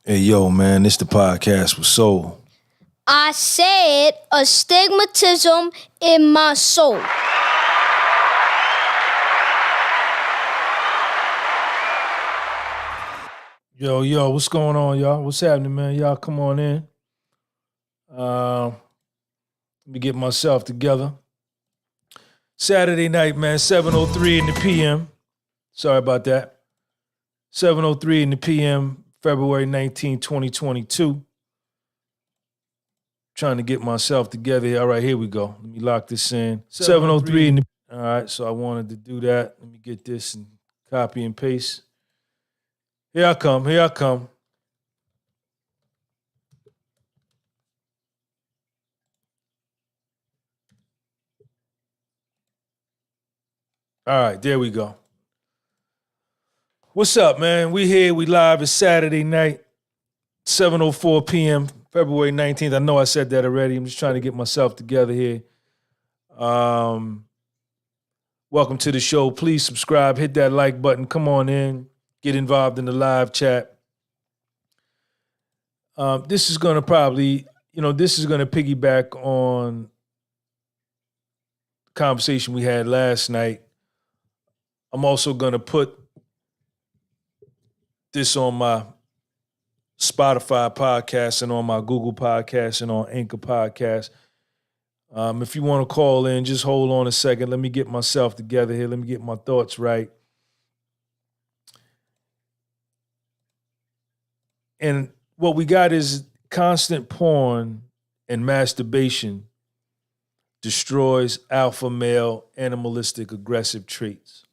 Hey, yo, man, this the podcast with soul. I said astigmatism in my soul. Yo, what's going on, y'all? What's happening, man? Y'all come on in. Let me get myself together. Saturday night, man, 7:03 in the PM. Sorry about that. 7:03 in the PM, February 19, 2022. Trying to get myself together here. All right, here we go. Let me lock this in. 7:03 in the... All right, so I wanted to do that. Let me get this and copy and paste. Here I come. All right, there we go. What's up, man? We here, we live. It's Saturday night, 7:04 p.m., February 19th. I know I said that already. I'm just trying to get myself together here. Welcome to the show. Please subscribe, hit that like button. Come on in, get involved in the live chat. This is going to piggyback on the conversation we had last night. I'm also going to put this on my Spotify podcast and on my Google podcast and on Anchor podcast. If you want to call in, just hold on a second. Let me get myself together here. Let me get my thoughts right. And what we got is constant porn and masturbation destroys alpha male animalistic aggressive traits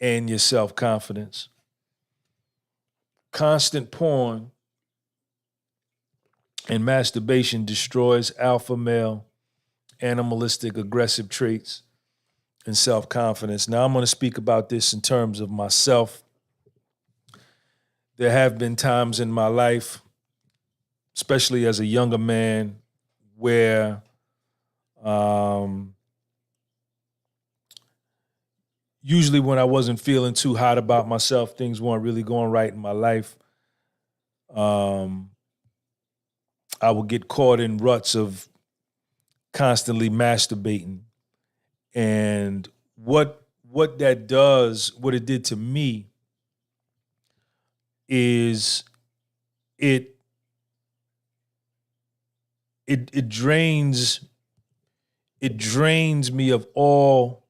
and your self-confidence. Constant porn and masturbation destroys alpha male animalistic aggressive traits and self-confidence. Now, I'm going to speak about this in terms of myself. There have been times in my life, especially as a younger man, where usually when I wasn't feeling too hot about myself, things weren't really going right in my life, I would get caught in ruts of constantly masturbating. And what it did to me is it drains me of all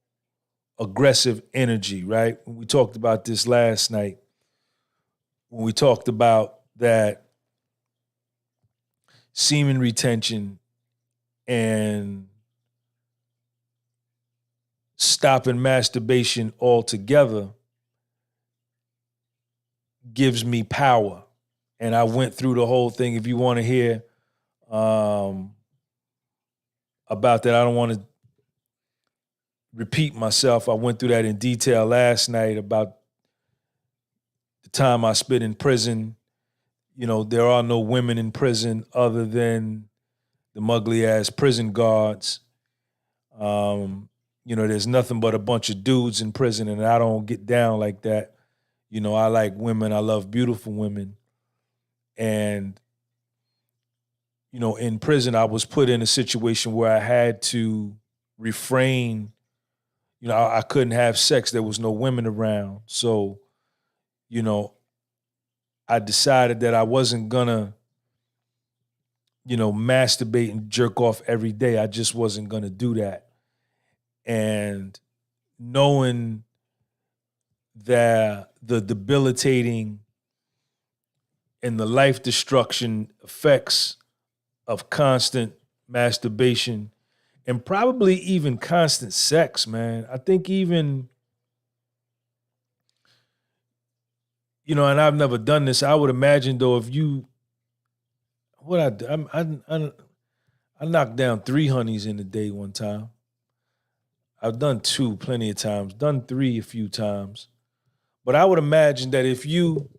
aggressive energy, right? We talked about this last night when we talked about that semen retention and stopping masturbation altogether gives me power. And I went through the whole thing. If you want to hear about that, I don't want to repeat myself. I went through that in detail last night about the time I spent in prison. You know, there are no women in prison other than the ugly ass prison guards. There's nothing but a bunch of dudes in prison, and I don't get down like that. You know, I like women. I love beautiful women. And, in prison, I was put in a situation where I had to refrain. I couldn't have sex. There was no women around. So, I decided that I wasn't gonna, masturbate and jerk off every day. I just wasn't gonna do that. And knowing that the debilitating and the life destruction effects of constant masturbation and probably even constant sex, man. I think even, and I've never done this. I would imagine though, if you, I knocked down 3 honeys in a day one time. I've done 2 plenty of times, done 3 a few times. But I would imagine that if you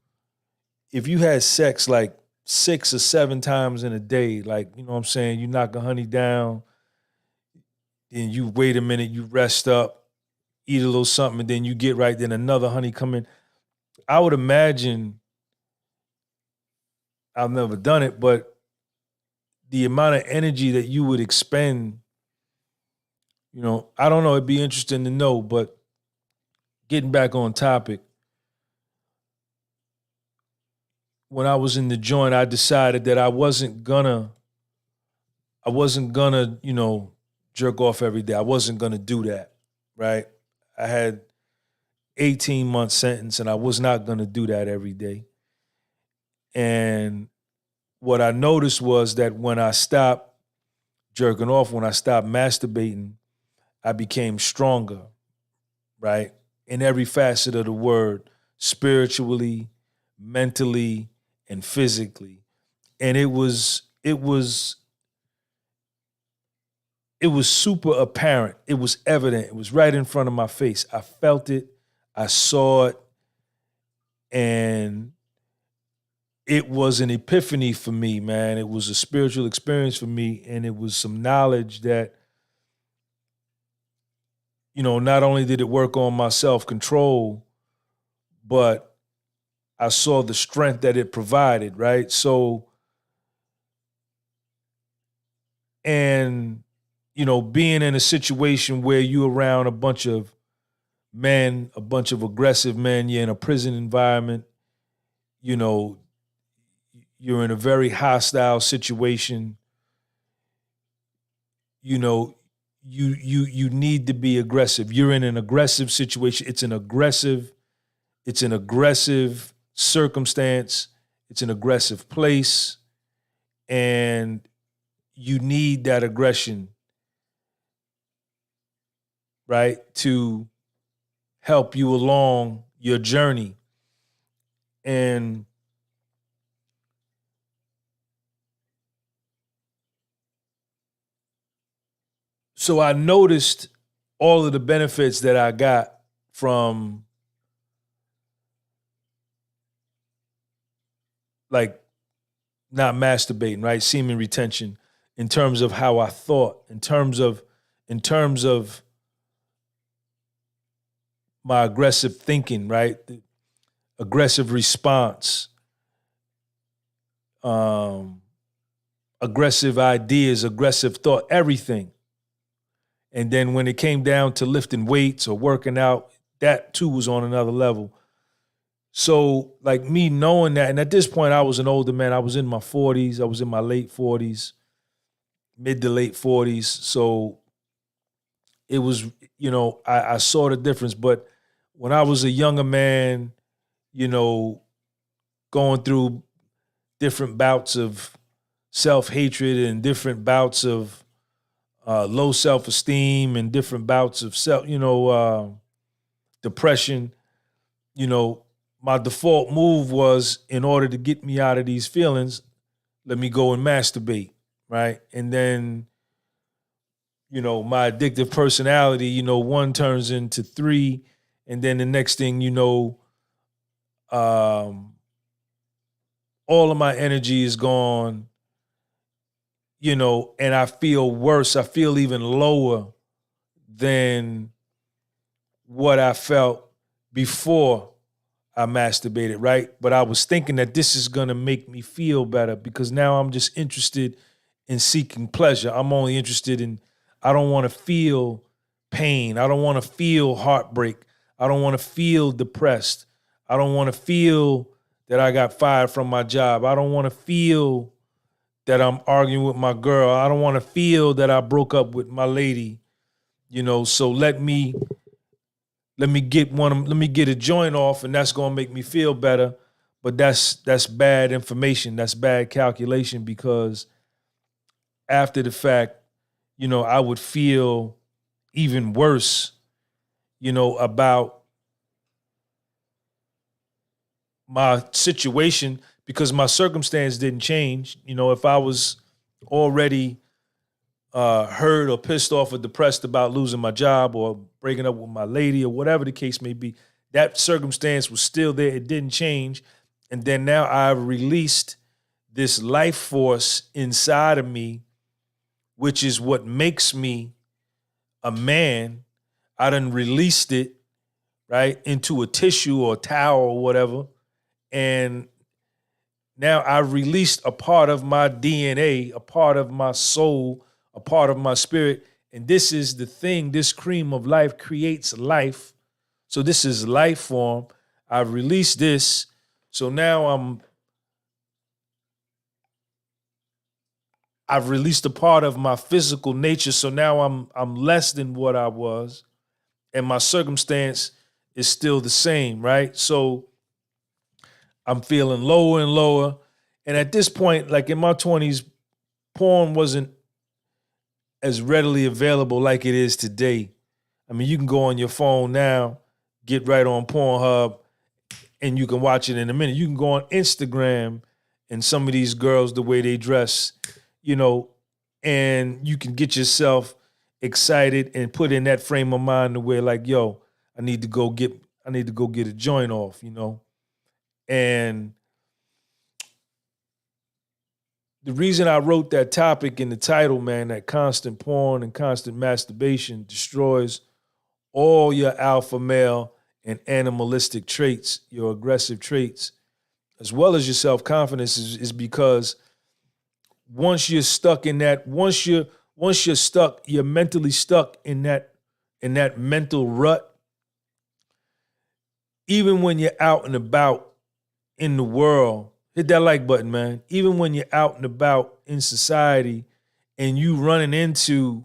had sex like 6 or 7 times in a day, like, you know what I'm saying, you knock a honey down, and you wait a minute, you rest up, eat a little something, and then you get right, then another honey come in. I would imagine I've never done it, but the amount of energy that you would expend, I don't know, it'd be interesting to know, but getting back on topic, when I was in the joint, I decided that I wasn't gonna, jerk off every day. I wasn't gonna do that, right? I had 18-month sentence and I was not gonna do that every day. And what I noticed was that when I stopped jerking off, when I stopped masturbating, I became stronger, right? In every facet of the word, spiritually, mentally, and physically. And it was super apparent. It was evident. It was right in front of my face. I felt it. I saw it. And it was an epiphany for me, man. It was a spiritual experience for me. And it was some knowledge that, not only did it work on my self-control, but I saw the strength that it provided, right? So, and, being in a situation where you're around a bunch of men, a bunch of aggressive men, you're in a prison environment, you're in a very hostile situation, you need to be aggressive. You're in an aggressive situation. It's an aggressive circumstance. It's an aggressive place. And you need that aggression, right, to help you along your journey. And so I noticed all of the benefits that I got from like not masturbating, right? Semen retention, in terms of how I thought, in terms of my aggressive thinking, right? The aggressive response, aggressive ideas, aggressive thought, everything. And then when it came down to lifting weights or working out, that too was on another level. So like me knowing that, and at this point I was an older man. I was in my 40s. I was in my late 40s, mid to late 40s. So it was, I saw the difference. But when I was a younger man, going through different bouts of self-hatred and different bouts of low self-esteem and different bouts of depression, my default move was, in order to get me out of these feelings, let me go and masturbate, right? And then, my addictive personality, one turns into three, and then the next thing all of my energy is gone, and I feel worse. I feel even lower than what I felt before I masturbated, right? But I was thinking that this is going to make me feel better, because now I'm just interested in seeking pleasure. I'm only interested in, I don't want to feel pain. I don't want to feel heartbreak. I don't want to feel depressed. I don't want to feel that I got fired from my job. I don't want to feel that I'm arguing with my girl. I don't want to feel that I broke up with my lady. So let me get a joint off, and that's gonna make me feel better. But that's bad information. That's bad calculation, because after the fact, I would feel even worse, about my situation, because my circumstance didn't change. If I was already hurt or pissed off or depressed about losing my job or breaking up with my lady or whatever the case may be, that circumstance was still there. It didn't change. And then now I've released this life force inside of me, which is what makes me a man. I done released it, right, into a tissue or a towel or whatever. And Now I released a part of my DNA, a part of my soul, a part of my spirit. And this is the thing, this cream of life creates life. So this is life form. I've released this. So now I've released a part of my physical nature. So now I'm less than what I was. And my circumstance is still the same, right? So I'm feeling lower and lower. And at this point, like in my 20s, porn wasn't as readily available like it is today. I mean, you can go on your phone now, get right on Pornhub, and you can watch it in a minute. You can go on Instagram and some of these girls, the way they dress, you know, and you can get yourself excited and put in that frame of mind to where like, yo, I need to go get a joint off, you know. And the reason I wrote that topic in the title, man, that constant porn and constant masturbation destroys all your alpha male and animalistic traits, your aggressive traits, as well as your self-confidence is because once you're stuck in that, once you're stuck, you're mentally stuck in that mental rut. Even when you're out and about in the world, hit that like button, man. Even when you're out and about in society and you running into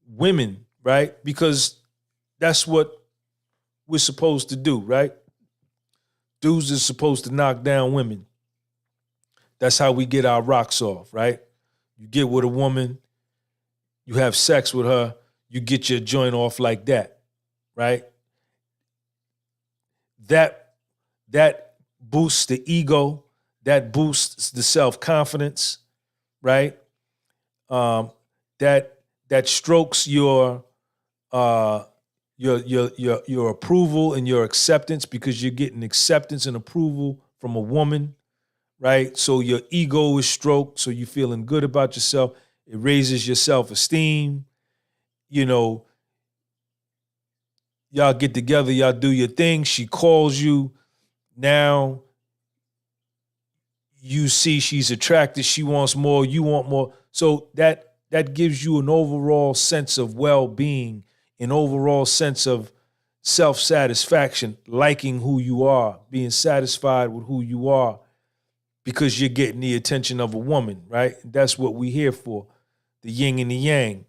women, right? Because that's what we're supposed to do, right? Dudes are supposed to knock down women. That's how we get our rocks off, right? You get with a woman, you have sex with her, you get your joint off like that, right? That boosts the ego, that boosts the self-confidence, right? That strokes your approval and your acceptance because you're getting acceptance and approval from a woman, right? So your ego is stroked, so you're feeling good about yourself. It raises your self-esteem. You know, y'all get together, y'all do your thing. She calls you. Now you see she's attracted. She wants more. You want more. So that gives you an overall sense of well-being, an overall sense of self-satisfaction, liking who you are, being satisfied with who you are because you're getting the attention of a woman, right? That's what we're here for, the yin and the yang,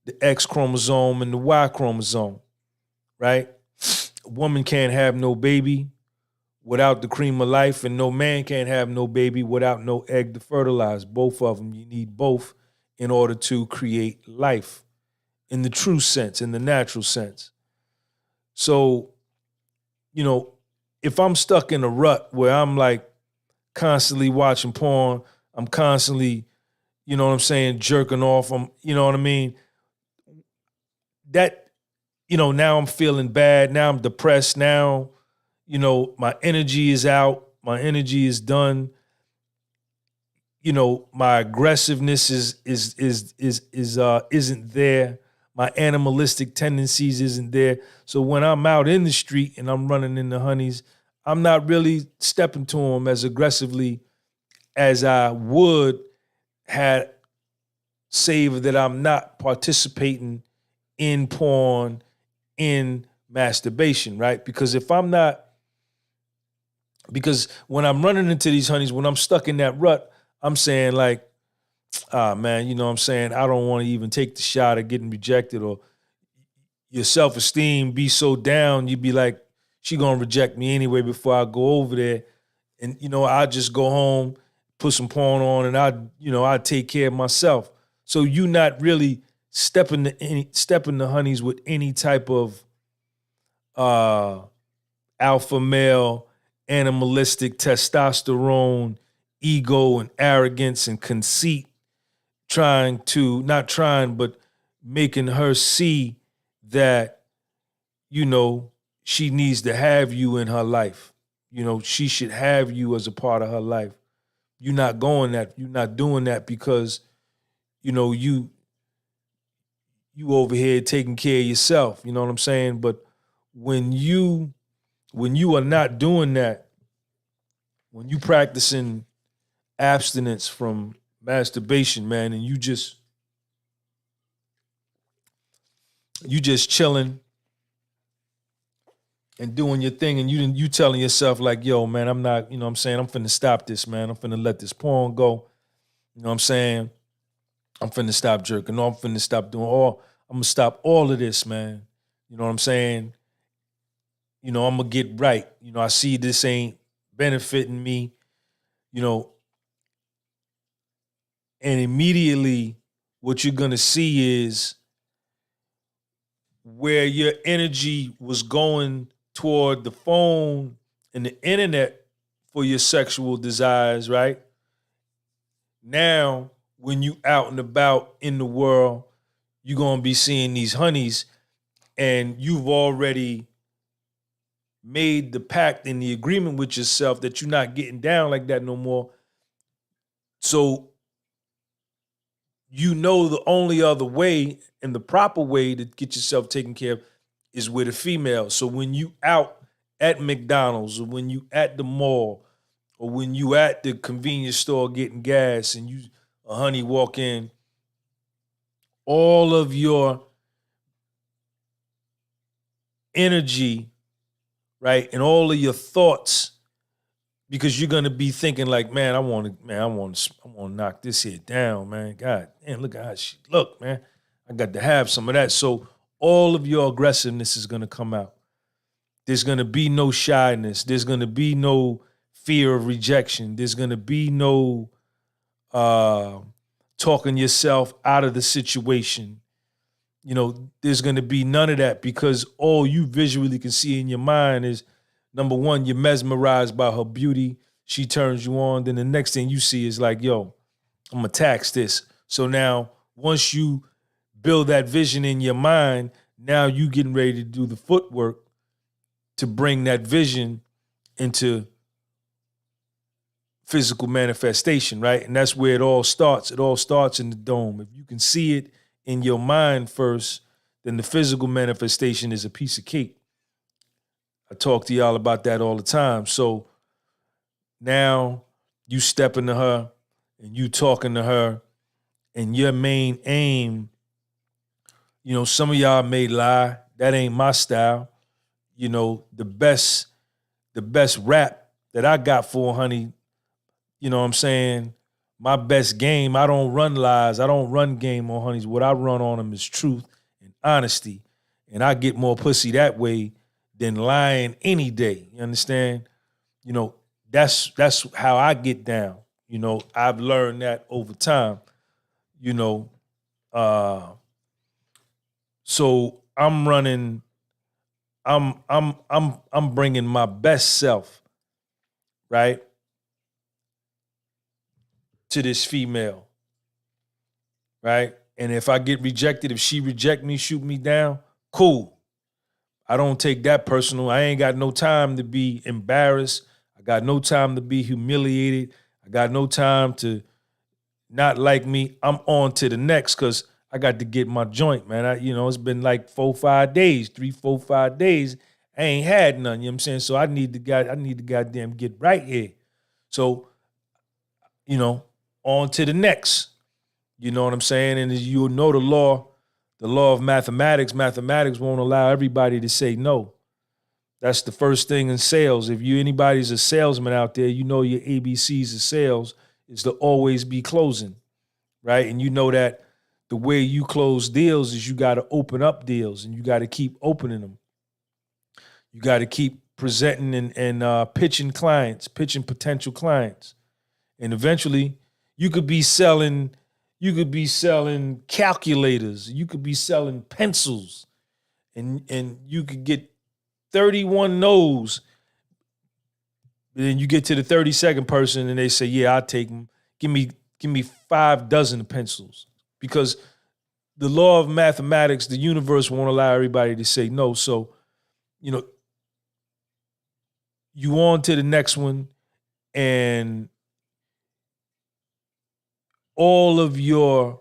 the X chromosome and the Y chromosome, right? A woman can't have no baby without the cream of life, and no man can't have no baby without no egg to fertilize. Both of them, you need both in order to create life in the true sense, in the natural sense. So, you know, if I'm stuck in a rut where I'm like constantly watching porn, I'm constantly, you know what I'm saying, jerking off, you know what I mean? That, you know, now I'm feeling bad, now I'm depressed, now, you know, my energy is out, my energy is done. You know, my aggressiveness isn't there. My animalistic tendencies isn't there. So when I'm out in the street and I'm running into honeys, I'm not really stepping to them as aggressively as I would had save that I'm not participating in porn, in masturbation, right? Because when I'm running into these honeys, when I'm stuck in that rut, I'm saying like, man, you know what I'm saying? I don't want to even take the shot of getting rejected, or your self-esteem be so down, you be like, she gonna reject me anyway before I go over there. And, you know, I just go home, put some porn on, and I take care of myself. So you not really stepping the honeys with any type of alpha male, animalistic testosterone, ego and arrogance and conceit, but making her see that, you know, she needs to have you in her life. You know, she should have you as a part of her life. You're not doing that because, you know, you over here taking care of yourself. You know what I'm saying? But when you are not doing that, when you practicing abstinence from masturbation, man, and you just chilling and doing your thing, and you telling yourself like, yo, man, I'm not, you know what I'm saying, I'm finna stop this, man. I'm finna let this porn go. You know what I'm saying? I'm finna stop jerking. No, I'm finna stop I'm gonna stop all of this, man. You know what I'm saying? You know, I'm gonna get right. You know, I see this ain't benefiting me, you know, and immediately what you're gonna see is where your energy was going toward the phone and the internet for your sexual desires, right? Now, when you out and about in the world, you're gonna be seeing these honeys, and you've already made the pact and the agreement with yourself that you're not getting down like that no more. So you know the only other way and the proper way to get yourself taken care of is with a female. So when you out at McDonald's, or when you at the mall, or when you at the convenience store getting gas and a honey walk in, all of your energy, right, and all of your thoughts, because you're gonna be thinking like, man, I want to knock this here down, man. God damn, look at how she look, man. I got to have some of that. So all of your aggressiveness is gonna come out. There's gonna be no shyness. There's gonna be no fear of rejection. There's gonna be no talking yourself out of the situation. You know, there's gonna be none of that, because all you visually can see in your mind is, number one, you're mesmerized by her beauty. She turns you on. Then the next thing you see is like, yo, I'm gonna tax this. So now, once you build that vision in your mind, now you getting ready to do the footwork to bring that vision into physical manifestation, right? And that's where it all starts. It all starts in the dome. If you can see it in your mind first, then the physical manifestation is a piece of cake. I talk to y'all about that all the time. So now you stepping to her and you talking to her, and your main aim, you know, some of y'all may lie. That ain't my style. You know, the best rap that I got for, honey, you know what I'm saying? My best game, I don't run lies. I don't run game on honeys. What I run on them is truth and honesty. And I get more pussy that way than lying any day. You understand? You know, that's how I get down. You know, I've learned that over time. You know, so I'm running. I'm bringing my best self, right, to this female, right? And if I get rejected, if she reject me, shoot me down, cool. I don't take that personal. I ain't got no time to be embarrassed. I got no time to be humiliated. I got no time to not like me. I'm on to the next, because I got to get my joint, man. It's been like 4-5 days, 3-4-5 days. I ain't had none, you know what I'm saying? So I need to goddamn get right here. So, you know, on to the next. You know what I'm saying? And as you know, the law of mathematics won't allow everybody to say no. That's the first thing in sales. If anybody's a salesman out there, you know your ABCs of sales is to always be closing, right? And you know that the way you close deals is you got to open up deals, and you got to keep opening them. You got to keep presenting and pitching potential clients. And eventually you could be selling calculators, you could be selling pencils, and you could get 31 no's. Then you get to the 32nd person and they say, yeah, I'll take them. Give me 5 dozen pencils. Because the law of mathematics, the universe won't allow everybody to say no. So, you know, you on to the next one, and all of you're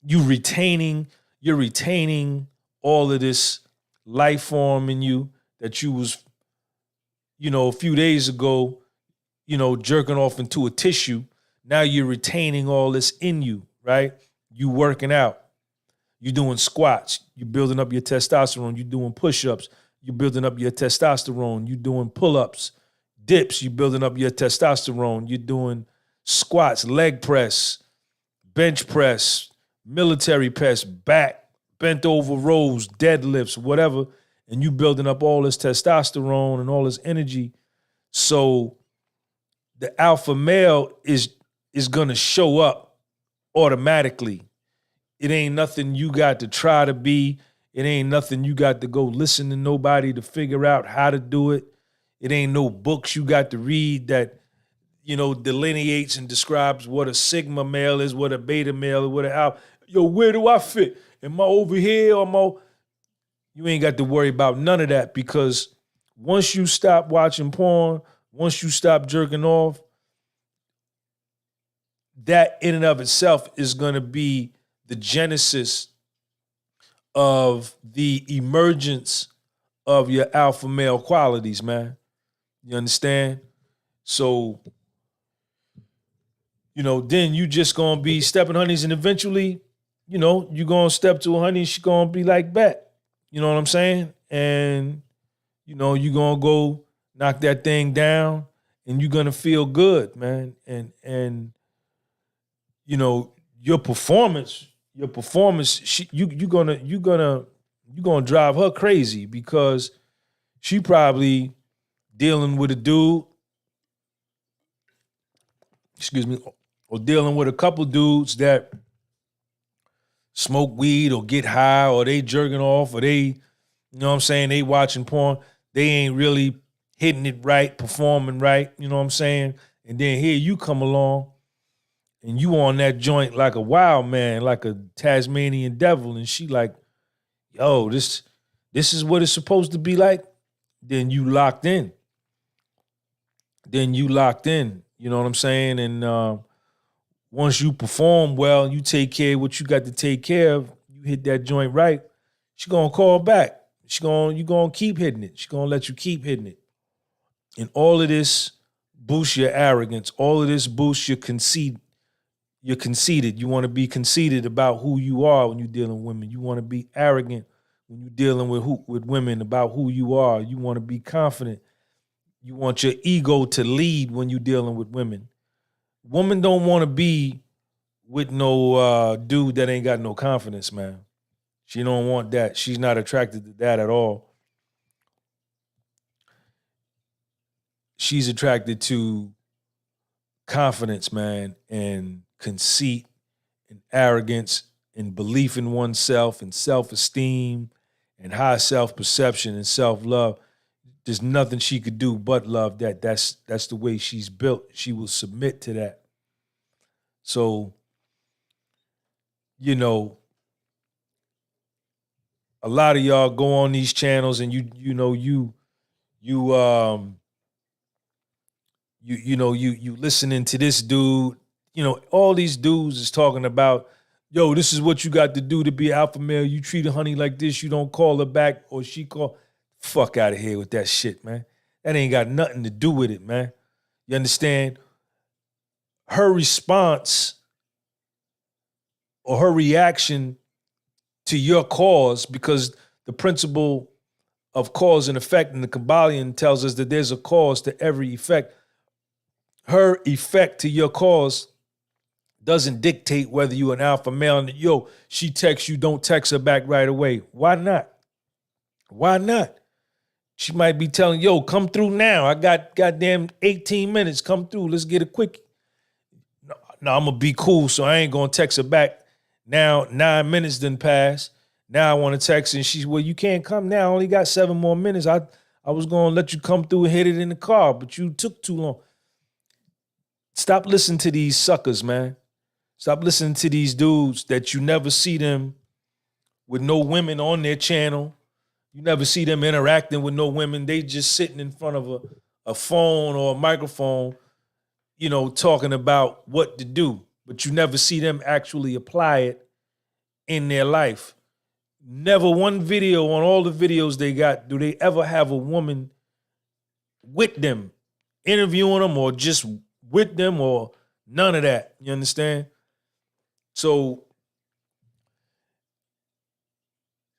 retaining all of this life form in you that you was, you know, a few days ago, jerking off into a tissue. Now you're retaining all this in you, right? You working out. You're doing squats. You're building up your testosterone. You're doing push-ups. You're building up your testosterone. You're doing pull-ups, dips. You're building up your testosterone. You're doing squats, leg press, bench press, military press, back, bent over rows, deadlifts, whatever. And you building up all this testosterone and all this energy. So the alpha male is going to show up automatically. It ain't nothing you got to try to be. It ain't nothing you got to go listen to nobody to figure out how to do it. It ain't no books you got to read that, delineates and describes what a sigma male is, what a beta male is, what a alpha. Yo, where do I fit? Am I over here? You ain't got to worry about none of that, because once you stop watching porn, once you stop jerking off, that in and of itself is going to be the genesis of the emergence of your alpha male qualities, man. You understand? So, then you just going to be stepping honeys, and eventually, you're going to step to a honey, she going to be like, bet. You know what I'm saying? And, you're going to go knock that thing down, and you're going to feel good, man. And your performance, you're gonna drive her crazy, because she probably dealing with a dude, or dealing with a couple dudes that smoke weed or get high, or they jerking off, or they, they watching porn. They ain't really hitting it right, performing right, you know what I'm saying? And then here you come along, and you on that joint like a wild man, like a Tasmanian devil, and she like, yo, this is what it's supposed to be like. Then you locked in. You know what I'm saying? And once you perform well, you take care of what you got to take care of, you hit that joint right, she gonna call back. You gonna keep hitting it. She gonna let you keep hitting it. And all of this boosts your arrogance. All of this boosts your conceit. You're conceited. You want to be conceited about who you are when you're dealing with women. You want to be arrogant when you're dealing with women about who you are. You want to be confident. You want your ego to lead when you're dealing with women. Women don't want to be with no dude that ain't got no confidence, man. She don't want that. She's not attracted to that at all. She's attracted to confidence, man, and conceit and arrogance and belief in oneself and self-esteem and high self-perception and self-love. There's nothing she could do but love that. That's the way she's built. She will submit to that. So, a lot of y'all go on these channels and you listening to this dude. All these dudes is talking about, yo, this is what you got to do to be alpha male. You treat a honey like this, you don't call her back, or she call. Fuck out of here with that shit, man. That ain't got nothing to do with it, man. You understand? Her response or her reaction to your cause, because the principle of cause and effect in the Kabbalion tells us that there's a cause to every effect. Her effect to your cause doesn't dictate whether you're an alpha male and, yo, she texts you, don't text her back right away. Why not? Why not? She might be telling, yo, come through now. I got goddamn 18 minutes. Come through. Let's get a quick. No, I'm going to be cool, so I ain't going to text her back. Now, 9 minutes done pass. Now I want to text her, and she's, well, you can't come now. I only got 7 more minutes. I was going to let you come through and hit it in the car, but you took too long. Stop listening to these suckers, man. Stop listening to these dudes that you never see them with no women on their channel. You never see them interacting with no women. They just sitting in front of a phone or a microphone, talking about what to do. But you never see them actually apply it in their life. Never one video on all the videos they got do they ever have a woman with them interviewing them or just with them or none of that. You understand? So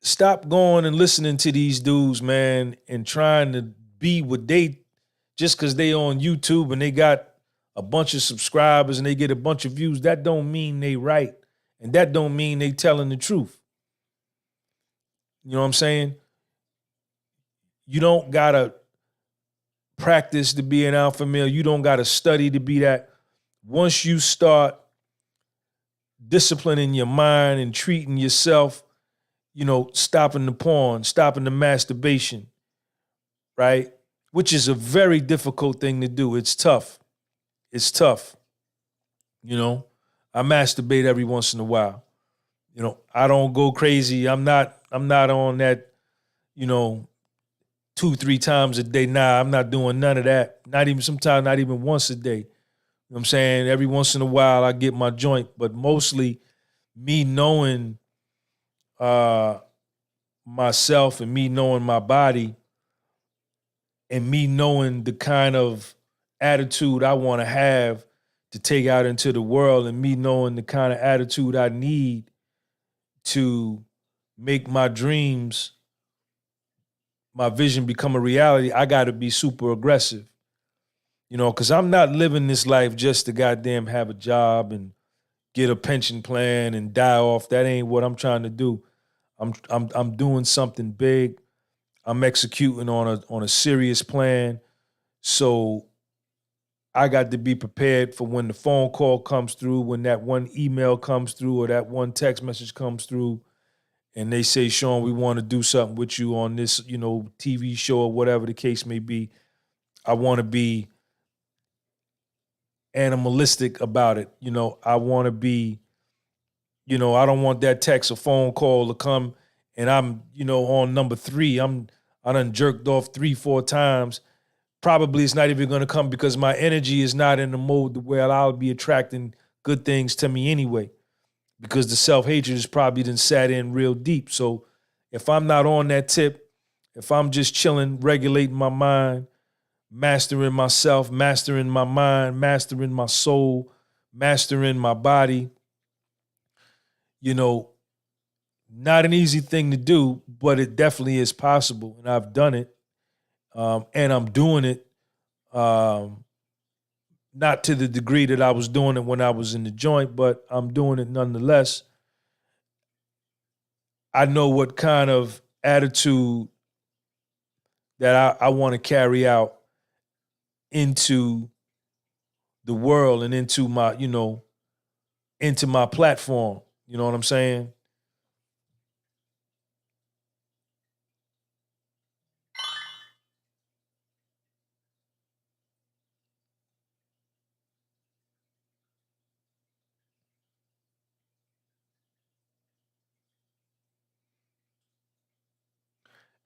stop going and listening to these dudes, man, and trying to be what they, just because they on YouTube and they got a bunch of subscribers and they get a bunch of views, that don't mean they right. And that don't mean they telling the truth. You know what I'm saying? You don't gotta practice to be an alpha male. You don't gotta study to be that. Once you start disciplining your mind and treating yourself, stopping the porn, stopping the masturbation, right? Which is a very difficult thing to do. It's tough. It's tough. I masturbate every once in a while. I don't go crazy. I'm not on that, 2-3 times a day. Nah, I'm not doing none of that. Not even once a day. You know what I'm saying? Every once in a while I get my joint, but mostly me knowing myself and me knowing my body and me knowing the kind of attitude I want to have to take out into the world and me knowing the kind of attitude I need to make my dreams, my vision become a reality, I got to be super aggressive. Because I'm not living this life just to goddamn have a job and get a pension plan and die off. That ain't what I'm trying to do. I'm doing something big. I'm executing on a serious plan. So I got to be prepared for when the phone call comes through, when that one email comes through or that one text message comes through, and they say, Sean, we want to do something with you on this, TV show or whatever the case may be. I want to be animalistic about it. I want to be, I don't want that text or phone call to come and I'm, on number 3. I done jerked off 3-4 times. Probably it's not even going to come because my energy is not in the mode where I'll be attracting good things to me anyway, because the self-hatred is probably done sat in real deep. So if I'm not on that tip, if I'm just chilling, regulating my mind, mastering myself, mastering my mind, mastering my soul, mastering my body, not an easy thing to do, but it definitely is possible. And I've done it. And I'm doing it not to the degree that I was doing it when I was in the joint, but I'm doing it nonetheless. I know what kind of attitude that I want to carry out into the world and into my, into my platform. You know what I'm saying?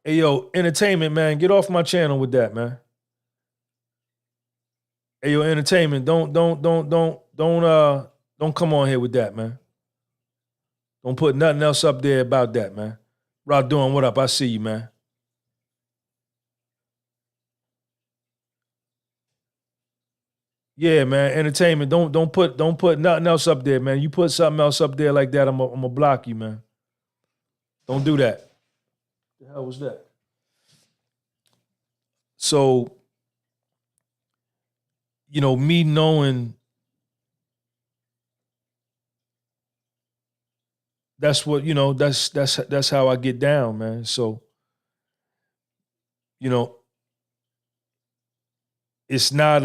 Hey, yo, entertainment, man, get off my channel with that, man. Hey, yo, entertainment, don't come on here with that, man. Don't put nothing else up there about that, man. Rod doing what up? I see you, man. Yeah, man. Entertainment. Don't put nothing else up there, man. You put something else up there like that, I'm gonna block you, man. Don't do that. The hell was that? So, me knowing that's what, that's how I get down, man. So, it's not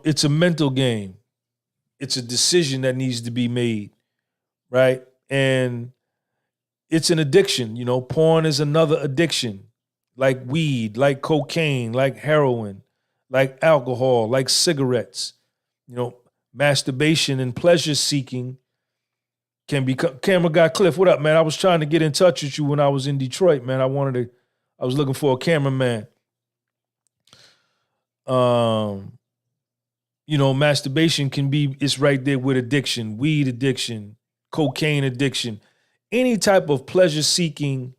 it's a mental game. It's a decision that needs to be made, right? And it's an addiction. Porn is another addiction, like weed, like cocaine, like heroin, like alcohol, like cigarettes. Masturbation and pleasure seeking can become. Camera guy Cliff, what up, man? I was trying to get in touch with you when I was in Detroit, man. I was looking for a cameraman. Masturbation it's right there with addiction, weed addiction, cocaine addiction, any type of pleasure seeking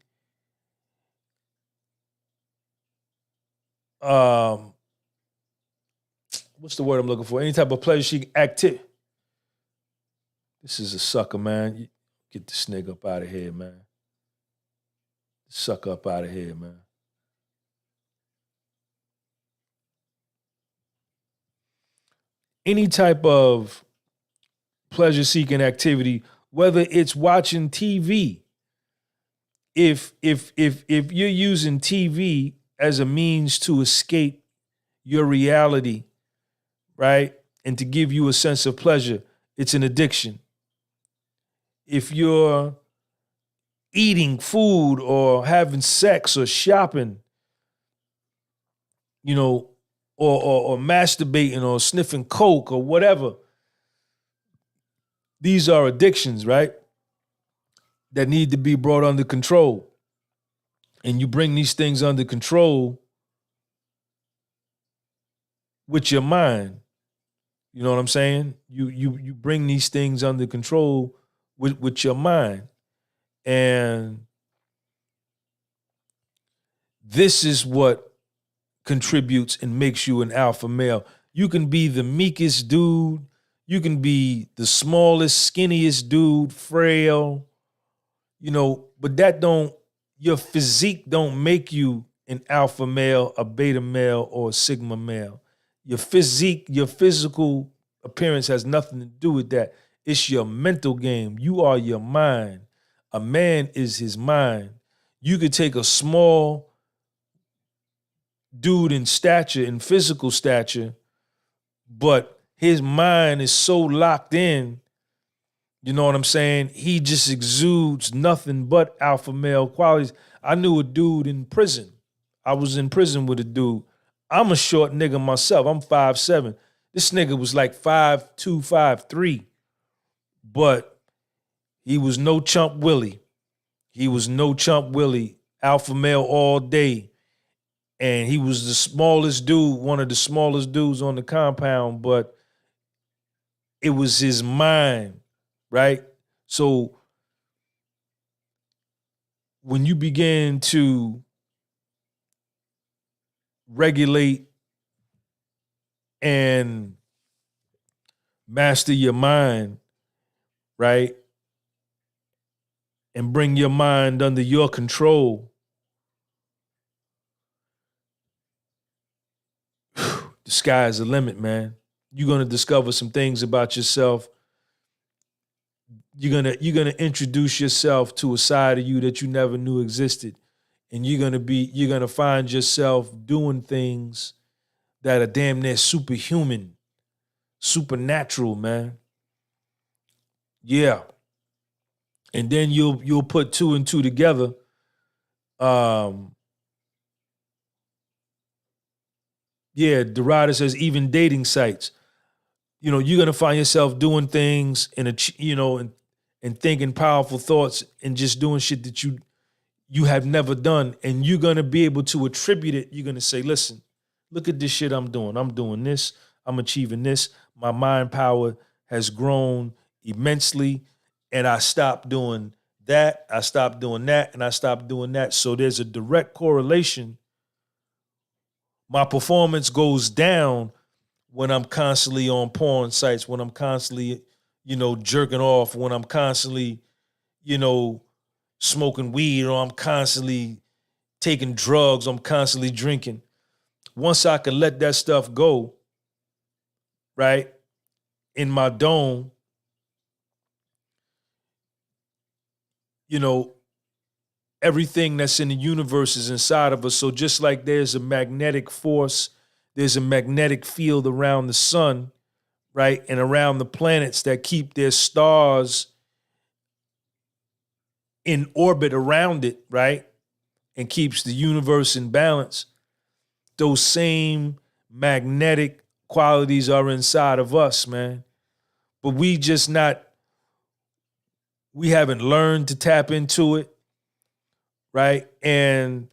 what's the word I'm looking for? Any type of pleasure-seeking activity. This is a sucker, man. Get this nigga up out of here, man. Sucker up out of here, man. Any type of pleasure-seeking activity, whether it's watching TV, if you're using TV as a means to escape your reality, right, and to give you a sense of pleasure, it's an addiction. If you're eating food or having sex or shopping, you know, or masturbating or sniffing coke or whatever, these are addictions, right, that need to be brought under control. And you bring these things under control with your mind. You know what I'm saying? You bring these things under control with your mind. And this is what contributes and makes you an alpha male. You can be the meekest dude. You can be the smallest, skinniest dude, frail, you know, but your physique don't make you an alpha male, a beta male, or a sigma male. Your physique, your physical appearance has nothing to do with that. It's your mental game. You are your mind. A man is his mind. You could take a small dude in stature, in physical stature, but his mind is so locked in, you know what I'm saying? He just exudes nothing but alpha male qualities. I knew a dude in prison. I was in prison with a dude. I'm a short nigga myself. I'm 5'7". This nigga was like 5'2", 5'3". But he was no chump Willie. He was no chump Willie. Alpha male all day. And he was the smallest dude, one of the smallest dudes on the compound, but it was his mind, right? So when you begin to regulate and master your mind, right, and bring your mind under your control, the sky is the limit, man. You're gonna discover some things about yourself. You're gonna introduce yourself to a side of you that you never knew existed, and you're gonna find yourself doing things that are damn near superhuman, supernatural, man. Yeah, and then you'll put two and two together. Yeah, Dorada says even dating sites. You know, you're gonna find yourself doing things and thinking powerful thoughts and just doing shit that you have never done, and you're gonna be able to attribute it. You're gonna say, "Listen, look at this shit I'm doing. I'm doing this. I'm achieving this. My mind power has grown immensely, and I stopped doing that. I stopped doing that, and I stopped doing that." So there's a direct correlation. My performance goes down when I'm constantly on porn sites, when I'm constantly, jerking off, when I'm constantly, smoking weed, or I'm constantly taking drugs, I'm constantly drinking. Once I can let that stuff go, right, in my dome, everything that's in the universe is inside of us. So just like there's a magnetic force, there's a magnetic field around the sun, right, and around the planets that keep their stars in orbit around it, right, and keeps the universe in balance. Those same magnetic qualities are inside of us, man. But we haven't learned to tap into it, right? And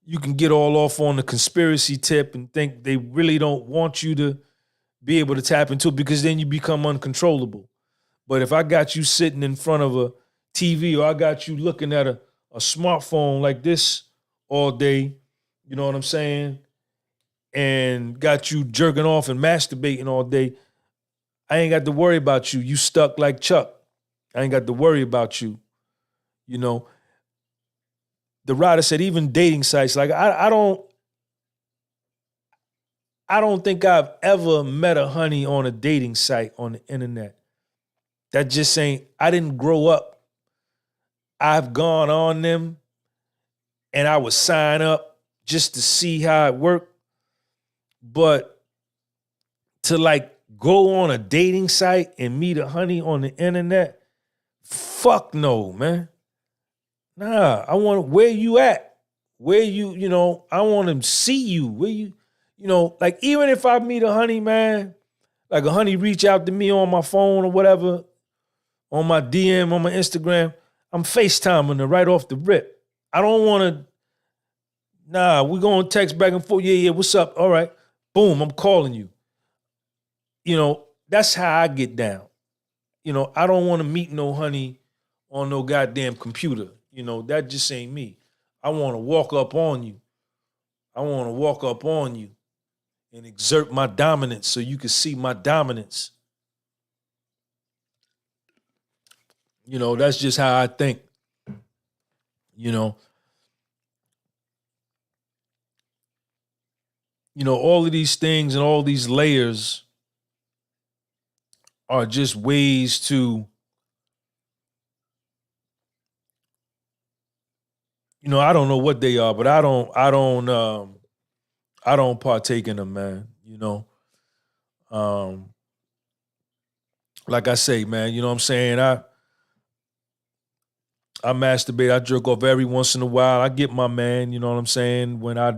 you can get all off on the conspiracy tip and think they really don't want you to be able to tap into it, because then you become uncontrollable. But if I got you sitting in front of a TV, or I got you looking at a smartphone like this all day, you know what I'm saying? and got you jerking off and masturbating all day, I ain't got to worry about you. You stuck like Chuck. I ain't got to worry about you. You know, the writer said even dating sites, like I don't think I've ever met a honey on a dating site on the internet. That just ain't, I didn't grow up. I've gone on them and I would sign up just to see how it worked. But to like go on a dating site and meet a honey on the internet, fuck no, man. Nah, I want, where you at? Where you know, I want to see you. Where you know, like even if I meet a honey, man, like a honey reach out to me on my phone or whatever, on my DM, on my Instagram, I'm FaceTiming her right off the rip. I don't want to, nah, we're going to text back and forth. Yeah, what's up? All right. Boom, I'm calling you. You know, that's how I get down. You know, I don't want to meet no honey on no goddamn computer. You know, that just ain't me. I want to walk up on you. I want to walk up on you and exert my dominance so you can see my dominance. You know, that's just how I think. You know, all of these things and all these layers are just ways to, I don't know what they are, but I don't partake in them, man. Like I say, man, you know what I'm saying? I masturbate, I jerk off every once in a while. I get my man, you know what I'm saying, when I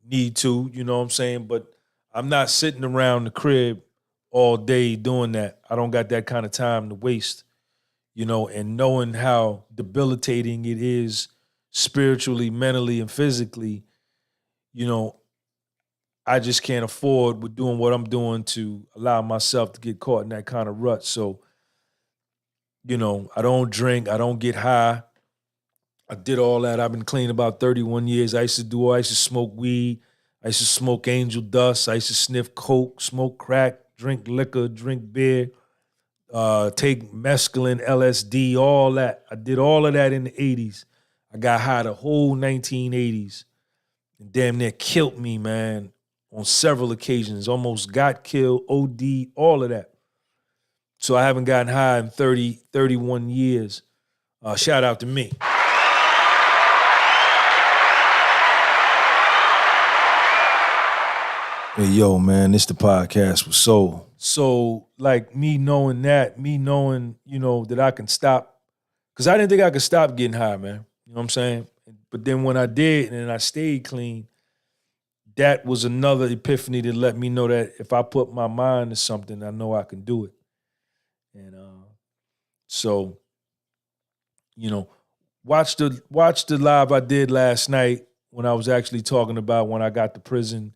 need to, you know what I'm saying? But I'm not sitting around the crib all day doing that. I don't got that kind of time to waste, and knowing how debilitating it is spiritually, mentally, and physically, I just can't afford with doing what I'm doing to allow myself to get caught in that kind of rut. So, I don't drink, I don't get high. I did all that. I've been clean about 31 years. I used to smoke weed. I used to smoke angel dust. I used to sniff coke, smoke crack, drink liquor, drink beer, take mescaline, LSD, all that. I did all of that in the 80s. I got high the whole 1980s. And damn near killed me, man, on several occasions. Almost got killed, OD, all of that. So I haven't gotten high in 31 years. Shout out to me. Hey, yo, man, this the podcast with Soul. So, like, me knowing, that I can stop, because I didn't think I could stop getting high, man. You know what I'm saying? But then when I did, and I stayed clean, that was another epiphany to let me know that if I put my mind to something, I know I can do it. And so, watch the live I did last night when I was actually talking about when I got to prison.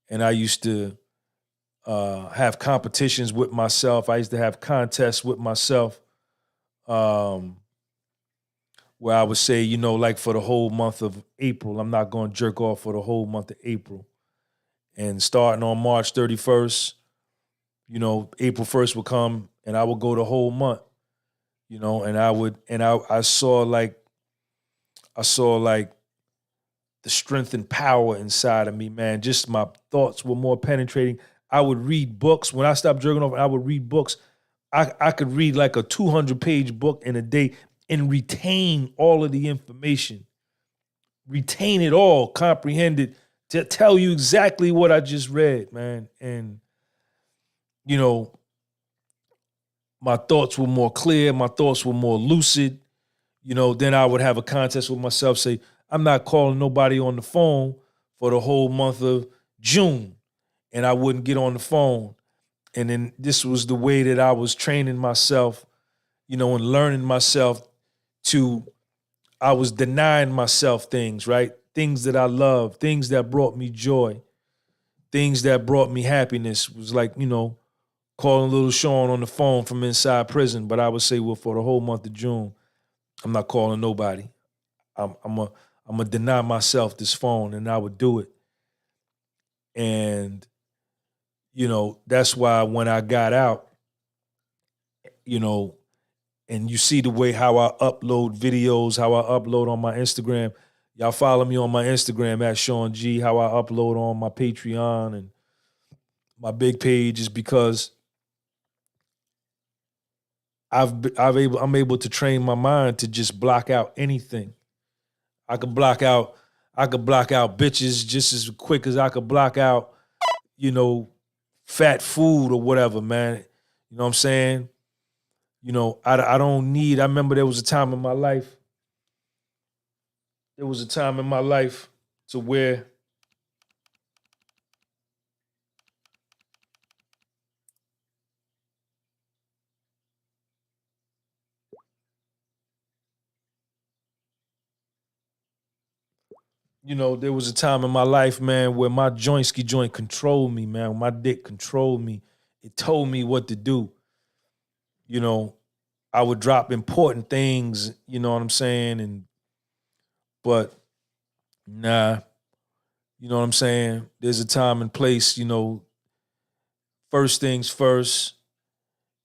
And I used to have competitions with myself. I used to have contests with myself where I would say, like for the whole month of April, I'm not going to jerk off for the whole month of April. And starting on March 31st, April 1st would come and I would go the whole month, and I saw like the strength and power inside of me, man. Just my thoughts were more penetrating. I would read books. When I stopped jerking off, I would read books. I could read like a 200-page book in a day and retain all of the information. Retain it all, comprehend it, to tell you exactly what I just read, man. And, my thoughts were more clear. My thoughts were more lucid. Then I would have a contest with myself, say, I'm not calling nobody on the phone for the whole month of June. And I wouldn't get on the phone. And then this was the way that I was training myself, and learning myself I was denying myself things, right? Things that I love, things that brought me joy, things that brought me happiness. It was like, calling little Sean on the phone from inside prison. But I would say, well, for the whole month of June, I'm not calling nobody. I'm gonna deny myself this phone, and I would do it. And, that's why when I got out, and you see the way how I upload videos, how I upload on my Instagram. Y'all follow me on my Instagram at Sean G, how I upload on my Patreon and my big page is because I'm able to train my mind to just block out anything. I could block out bitches just as quick as I could block out, fat food or whatever, man. You know what I'm saying? I don't need, I remember there was a time in my life, to where there was a time in my life, man, where my joint controlled me, man. My dick controlled me. It told me what to do. I would drop important things, you know what I'm saying? But nah, you know what I'm saying? There's a time and place, first things first,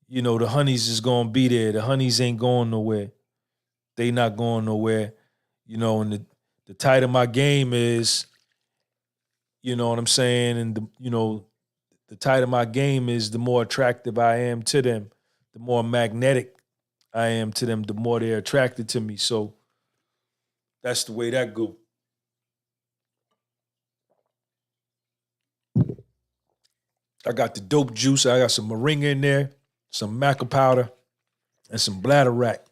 the honeys is gonna be there. The honeys ain't going nowhere. They not going nowhere. And the tighter my game is, you know what I'm saying? And the tighter my game is, the more attractive I am to them, the more magnetic I am to them, the more they're attracted to me. So that's the way that go. I got the dope juice. I got some moringa in there, some maca powder, and some bladder rack.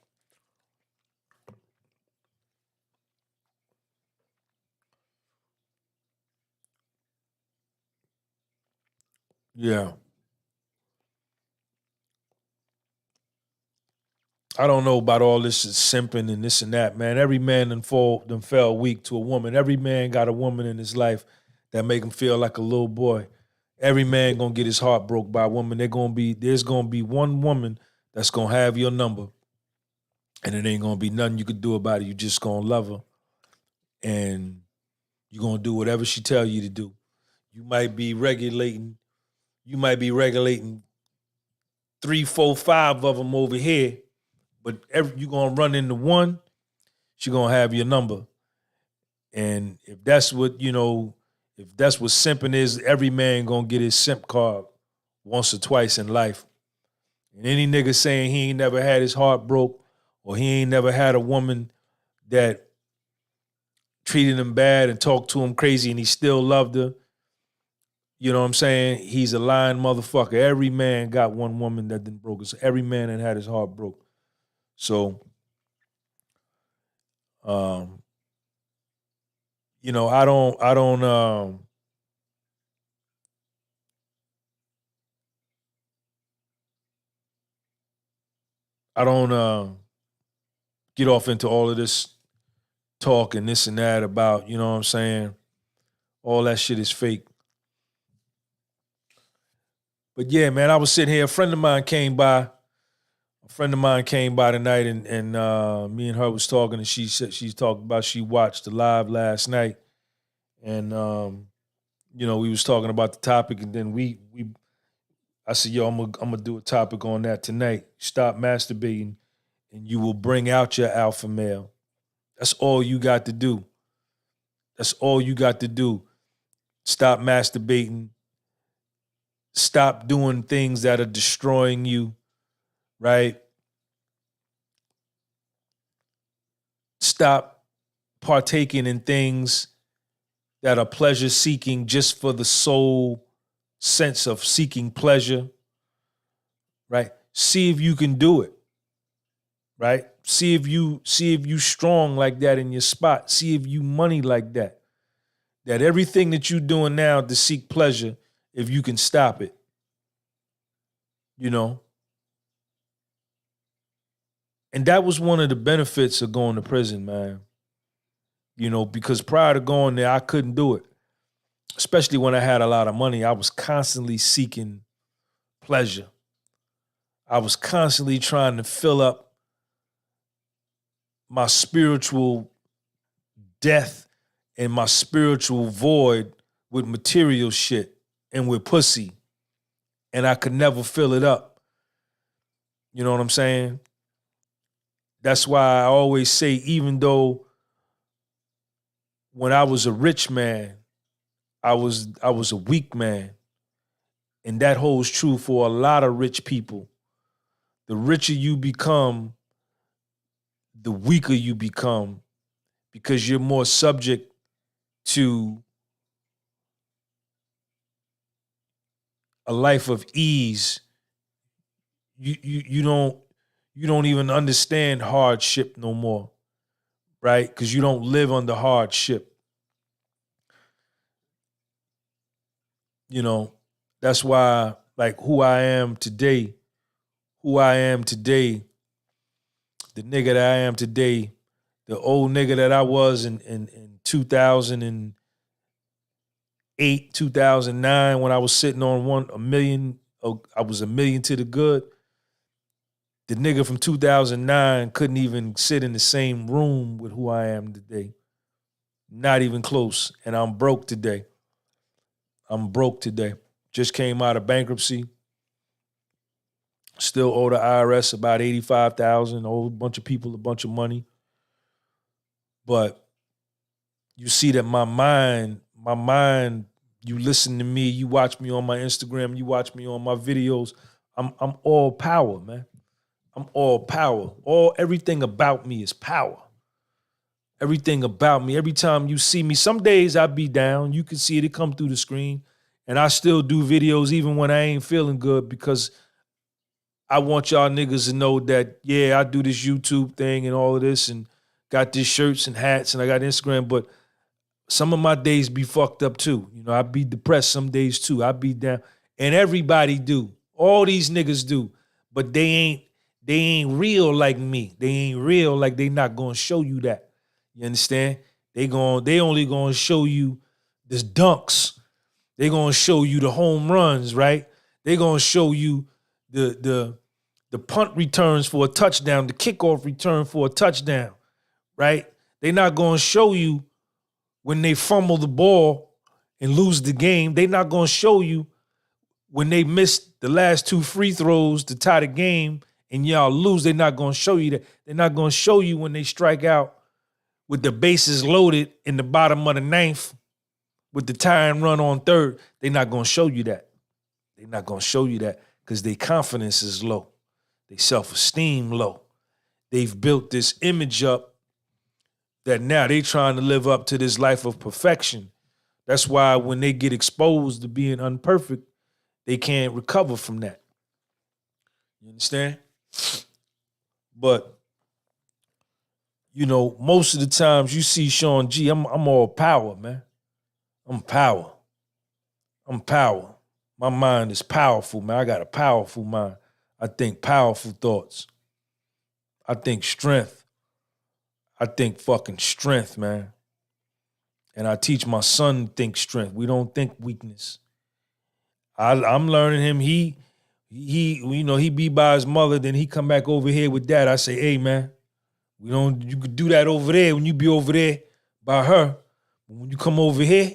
Yeah. I don't know about all this simping and this and that, man. Every man done fell weak to a woman. Every man got a woman in his life that make him feel like a little boy. Every man gonna get his heart broke by a woman. There's gonna be one woman that's gonna have your number, and it ain't gonna be nothing you could do about it. You just gonna love her, and you gonna do whatever she tell you to do. You might be regulating. You might be regulating 3, 4, 5 of them over here, but you gonna run into one. She gonna have your number, and if that's what simping is, every man gonna get his simp card once or twice in life. And any nigga saying he ain't never had his heart broke or he ain't never had a woman that treated him bad and talked to him crazy and he still loved her, you know what I'm saying? He's a lying motherfucker. Every man got one woman that didn't broke his. Every man that had his heart broke. So, I don't get off into all of this talk and this and that about, you know what I'm saying? All that shit is fake. But yeah, man, I was sitting here. A friend of mine came by tonight, and me and her was talking, and she said she talked about she watched the live last night, and we was talking about the topic, and then I said, yo, I'm gonna do a topic on that tonight. Stop masturbating, and you will bring out your alpha male. That's all you got to do. That's all you got to do. Stop masturbating. Stop doing things that are destroying you, right? Stop partaking in things that are pleasure seeking just for the sole sense of seeking pleasure, right? See if you can do it, right? See if you strong like that in your spot. See if you money like that. That everything that you're doing now to seek pleasure, if you can stop it, And that was one of the benefits of going to prison, man. Because prior to going there, I couldn't do it. Especially when I had a lot of money, I was constantly seeking pleasure. I was constantly trying to fill up my spiritual death and my spiritual void with material shit and with pussy, and I could never fill it up. You know what I'm saying? That's why I always say, even though when I was a rich man, I was a weak man. And that holds true for a lot of rich people. The richer you become, the weaker you become, because you're more subject to a life of ease. You don't even understand hardship no more, right? Because you don't live under hardship. You know, that's why, like, who I am today, the nigga that I am today, the old nigga that I was in 2008, 2009, when I was sitting on a million, I was a million to the good. The nigga from 2009 couldn't even sit in the same room with who I am today. Not even close. And I'm broke today. Just came out of bankruptcy. Still owe the IRS about $85,000. Owe a bunch of people a bunch of money. But you see that my mind, you listen to me, you watch me on my Instagram, you watch me on my videos. I'm all power, man. I'm all power. Everything about me is power. Everything about me. Every time you see me, some days I be down. You can see it come through the screen. And I still do videos even when I ain't feeling good, because I want y'all niggas to know that, yeah, I do this YouTube thing and all of this and got these shirts and hats and I got Instagram, but some of my days be fucked up too. You know, I be depressed some days too. I be down. And everybody do. All these niggas do. But they ain't real like me. They ain't real, like they not gonna show you that. You understand? They only gonna show you the dunks. They gonna show you the home runs, right? They gonna show you the punt returns for a touchdown, the kickoff return for a touchdown, right? They not gonna show you when they fumble the ball and lose the game. They not gonna show you when they miss the last two free throws to tie the game and y'all lose. They're not gonna show you that. They're not gonna show you when they strike out with the bases loaded in the bottom of the ninth with the tying run on third. They're not gonna show you that. They're not gonna show you that because their confidence is low. Their self-esteem low. They've built this image up that now they trying to live up to this life of perfection. That's why when they get exposed to being unperfect, they can't recover from that. You understand? But, you know, most of the times you see Sean G, I'm all power, man. I'm power. My mind is powerful, man. I got a powerful mind. I think powerful thoughts. I think strength. I think fucking strength, man. And I teach my son to think strength. We don't think weakness. I'm learning him. He you know, he be by his mother, then he come back over here with dad. I say, hey, man, you could do that over there when you be over there by her. But when you come over here,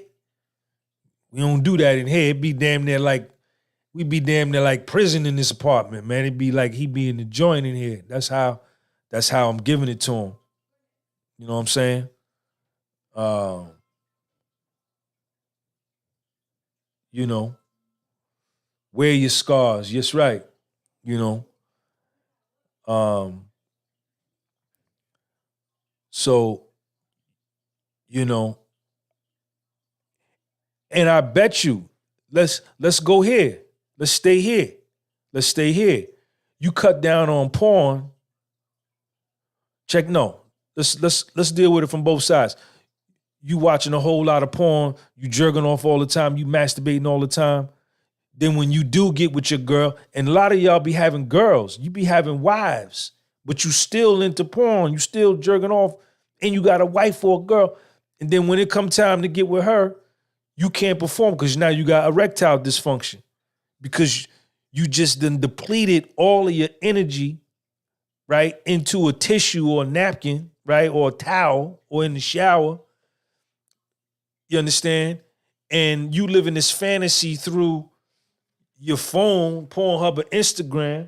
we don't do that in here. It be damn near like, we be damn near like prison in this apartment, man. It be like he be in the joint in here. That's how I'm giving it to him. You know what I'm saying? You know, wear your scars. Yes, right. You know. So, you know, and I bet you, let's go here. Let's stay here. You cut down on porn. Let's deal with it from both sides. You watching a whole lot of porn, you jerking off all the time, you masturbating all the time. Then when you do get with your girl, and a lot of y'all be having girls, you be having wives, but you still into porn, you still jerking off, and you got a wife or a girl. And then when it come time to get with her, you can't perform because now you got erectile dysfunction because you just done depleted all of your energy, right, into a tissue or a napkin, right, or a towel or in the shower. You understand? and you live in this fantasy through your phone, Pornhub or Instagram,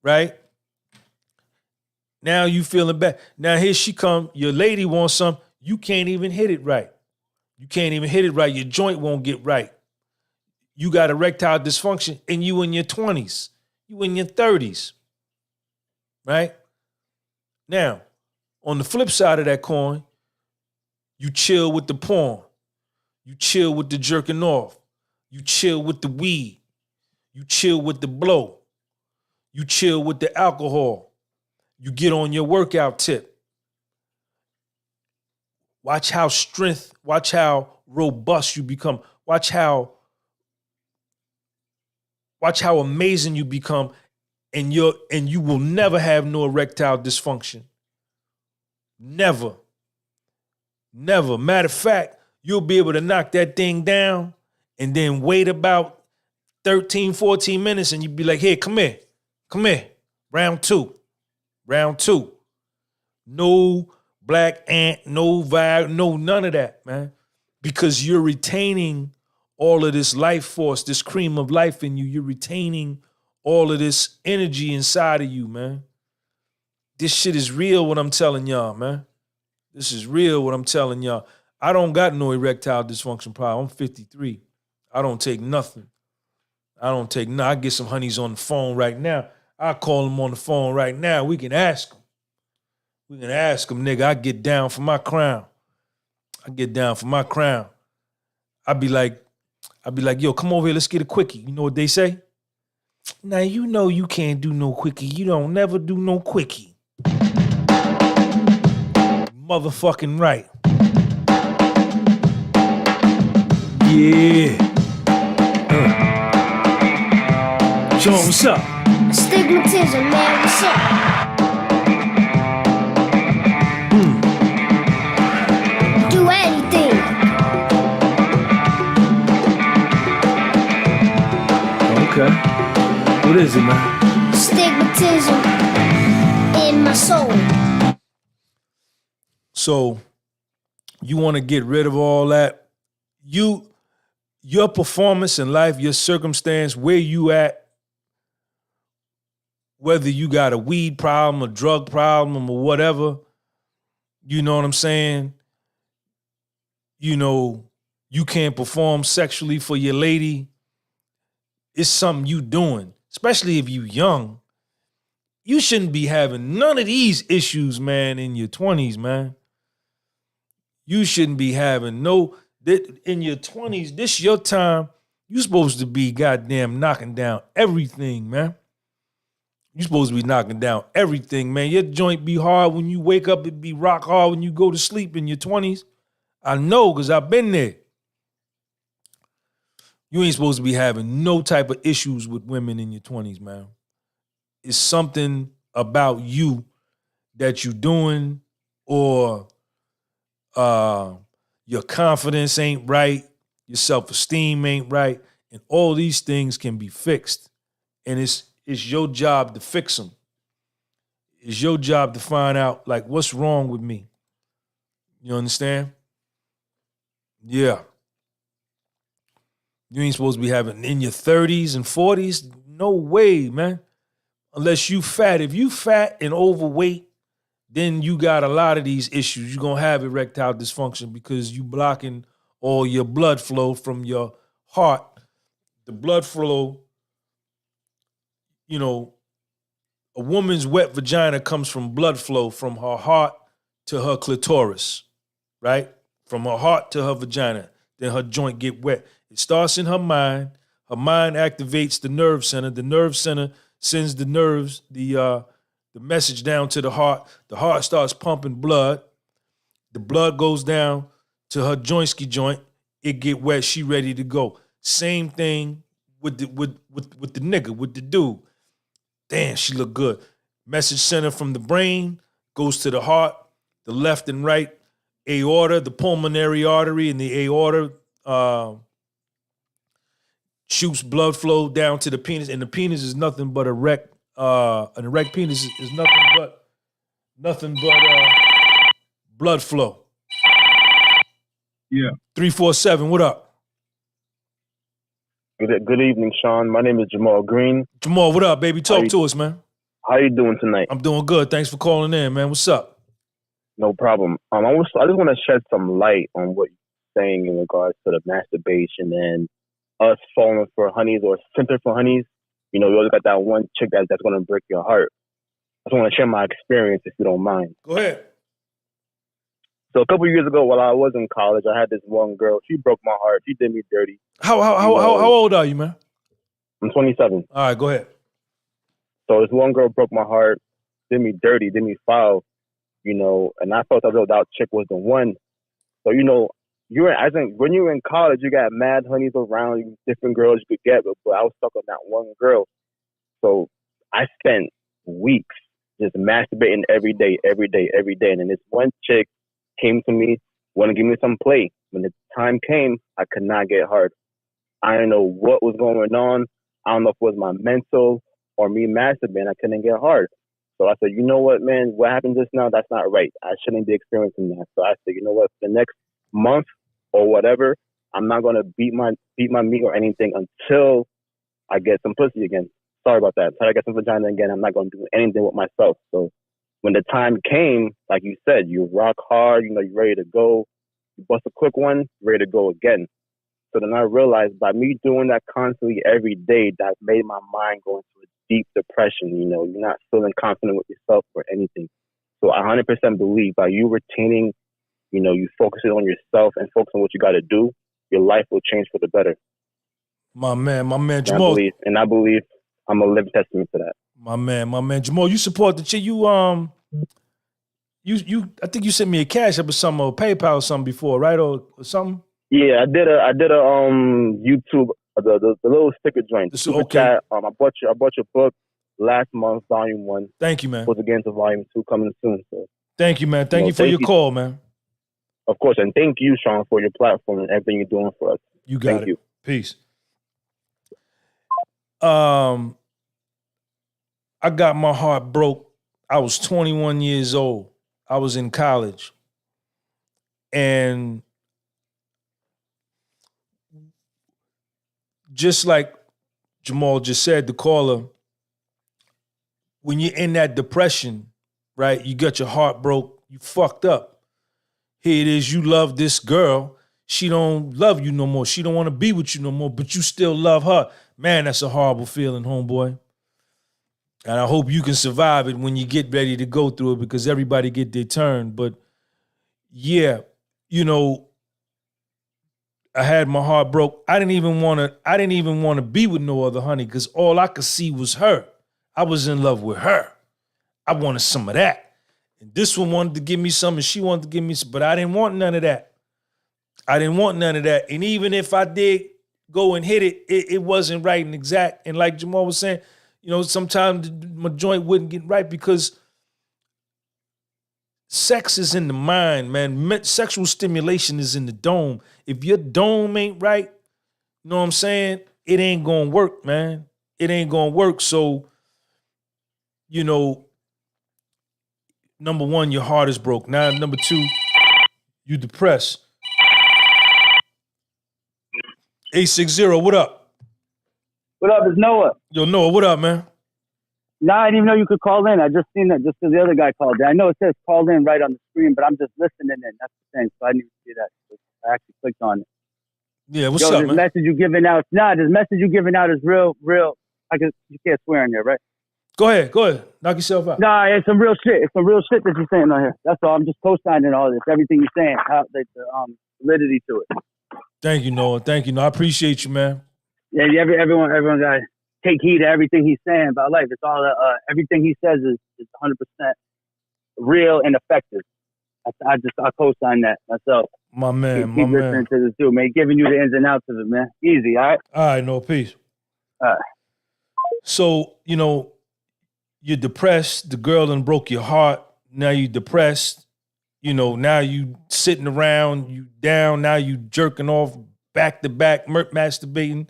right? Now you feeling bad. Now here she come, your lady wants some, you can't even hit it right. You can't even hit it right. Your joint won't get right. You got erectile dysfunction and you in your 20s, you in your 30s, right? Now, on the flip side of that coin, you chill with the porn. You chill with the jerking off. You chill with the weed. You chill with the blow. You chill with the alcohol. You get on your workout tip. Watch how robust you become. Watch how amazing you become, and you will never have no erectile dysfunction. Never. Never. Matter of fact, you'll be able to knock that thing down and then wait about 13, 14 minutes and you'd be like, hey, come here. Round two. No black ant, no vibe, no none of that, man. Because you're retaining all of this life force, this cream of life in you. You're retaining all of this energy inside of you, man. This shit is real, what I'm telling y'all, man. This is real, what I'm telling y'all. I don't got no erectile dysfunction problem. I'm 53. I don't take nothing. I get some honeys on the phone right now. I call them on the phone right now. We can ask them. Nigga. I get down for my crown. I be like, yo, come over here. Let's get a quickie. You know what they say? Now, you know you can't do no quickie. You don't never do no quickie. Motherfucking right. Yeah. John, what's up? Stigmatism, man, what's up? Do anything. Okay. What is it, man? Stigmatism in my soul. So, you want to get rid of all that? Your performance in life, your circumstance, where you at, whether you got a weed problem, a drug problem, or whatever, you know what I'm saying? You know, you can't perform sexually for your lady. It's something you doing, especially if you young. You shouldn't be having none of these issues, man, in your 20s, man. You shouldn't be having in your 20s, this your time. You supposed to be goddamn knocking down everything, man. You supposed to be knocking down everything, man. Your joint be hard when you wake up. It be rock hard when you go to sleep in your 20s. I know, because I've been there. You ain't supposed to be having no type of issues with women in your 20s, man. It's something about you that you doing, or your confidence ain't right, your self-esteem ain't right, and all these things can be fixed. And it's your job to fix them. It's your job to find out, like, what's wrong with me. You understand? Yeah. You ain't supposed to be having in your 30s and 40s. No way, man. Unless you fat. If you fat and overweight, then you got a lot of these issues. You're going to have erectile dysfunction because you blocking all your blood flow from your heart. The blood flow, you know, a woman's wet vagina comes from blood flow from her heart to her clitoris, right? From her heart to her vagina. Then her joint get wet. It starts in her mind. Her mind activates the nerve center. The nerve center sends the nerves, the message down to the heart. The heart starts pumping blood. The blood goes down to her jointski joint. It get wet. She ready to go. Same thing with the nigga, with the dude. Damn, she look good. Message center from the brain goes to the heart, the left and right aorta, the pulmonary artery, and the aorta shoots blood flow down to the penis, and the penis is nothing but an erect penis is nothing but blood flow. Yeah. 347, what up? Good evening, Sean. My name is Jamal Green. Jamal, what up, baby? Talk to us, man. How you doing tonight? I'm doing good. Thanks for calling in, man. What's up? No problem. I just want to shed some light on what you're saying in regards to the masturbation and us falling for honeys or center for honeys. You know, you always got that one chick that's going to break your heart. I just want to share my experience, if you don't mind. Go ahead. So a couple of years ago, while I was in college, I had this one girl. She broke my heart. She did me dirty. How old are you, man? I'm 27. All right, go ahead. So this one girl broke my heart, did me dirty, did me foul, you know, and I felt as though that chick was the one. So, you know, I think when you're in college, you got mad honeys around, you different girls you could get, but I was stuck on that one girl. So I spent weeks just masturbating every day. And then this one chick came to me, wanted to give me some play. When the time came, I could not get hard. I didn't know what was going on. I don't know if it was my mental or me masturbating. I couldn't get hard. So I said, you know what, man, what happened just now, that's not right. I shouldn't be experiencing that. So I said, you know what, for the next month or whatever, I'm not going to beat my meat or anything until I get some pussy again. Sorry about that. Until I get some vagina again, I'm not going to do anything with myself. So when the time came, like you said, you rock hard, you know, you're ready to go. You bust a quick one, ready to go again. So then I realized by me doing that constantly every day, that made my mind go into a deep depression. You know, you're not feeling confident with yourself or anything. So I 100% believe by you retaining, you know, you focusing on yourself and focusing on what you got to do, your life will change for the better. My man, Jamal. And I believe I'm a living testament to that. My man, Jamal. You support the chick. You I think you sent me a Cash App or something, or PayPal or something before, right, or something. Yeah, I did a YouTube the little sticker joint. The super chat. I bought your book last month, volume 1. Thank you, man. Goes again to volume 2 coming soon. So thank you, man. Thank you for your call, man. Of course, and thank you, Sean, for your platform and everything you're doing for us. You got it. Peace. I got my heart broke. I was 21 years old. I was in college. And just like Jamal just said, the caller, when you're in that depression, right, you got your heart broke, you fucked up. Here it is, you love this girl. She don't love you no more. She don't want to be with you no more, but you still love her. Man, that's a horrible feeling, homeboy. And I hope you can survive it when you get ready to go through it, because everybody get their turn. But yeah, you know, I had my heart broke. I didn't even want to be with no other honey, because all I could see was her. I was in love with her. I wanted some of that. And this one wanted to give me some, and she wanted to give me some, but I didn't want none of that. And even if I did go and hit it, it wasn't right and exact. And like Jamal was saying, you know, sometimes my joint wouldn't get right, because sex is in the mind, man. Sexual stimulation is in the dome. If your dome ain't right, you know what I'm saying? It ain't gonna work, man. It ain't gonna work. So, you know, number one, your heart is broke. Now, number two, you depressed. 860, what up? What up, it's Noah. Yo, Noah, what up, man? Nah, I didn't even know you could call in. I just seen that just because the other guy called in. I know it says called in right on the screen, but I'm just listening in. That's the thing. So I didn't even see that. So I actually clicked on it. Yeah, what's up, this man? Message you giving out. This message you giving out is real. You can't swear in there, right? Go ahead. Knock yourself out. Nah, it's some real shit. It's some real shit that you're saying on here. That's all. I'm just co-signing all this. Everything you're saying, the validity to it. Thank you, Noah. Thank you, Noah. I appreciate you, man. Yeah, everyone got to take heed to everything he's saying about life. It's all everything he says is 100% real and effective. I co-sign that myself. My man, keep listening to this too, man. Giving you the ins and outs of it, man. Easy, all right? All right, no, peace. All right. So, you know, you're depressed. The girl done broke your heart. Now you depressed. You know, now you sitting around, you down. Now you jerking off back to back, masturbating.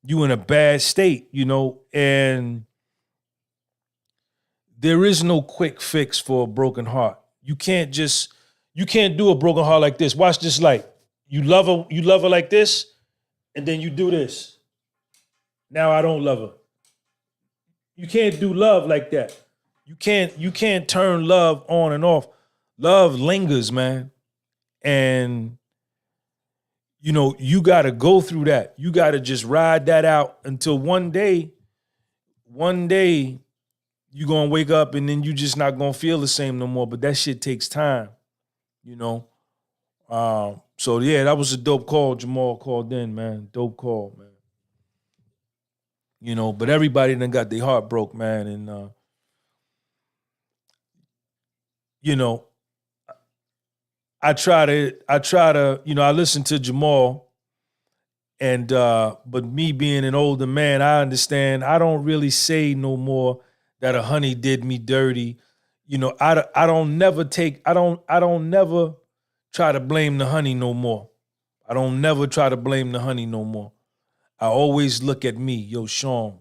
You in a bad state, you know, and there is no quick fix for a broken heart. You can't do a broken heart like this. Watch this light. You love her like this, and then you do this. Now I don't love her. You can't do love like that. You can't turn love on and off. Love lingers, man. And you know, you gotta go through that. You gotta just ride that out until one day you're gonna wake up and then you just not gonna feel the same no more. But that shit takes time, you know. So yeah, that was a dope call. Jamal called in, man. Dope call, man. You know, but everybody done got their heart broke, man. And you know, I try to, you know, I listen to Jamal and but me being an older man, I understand I don't really say no more that a honey did me dirty. You know, I don't never try to blame the honey no more. I don't never try to blame the honey no more. I always look at me, yo, Sean,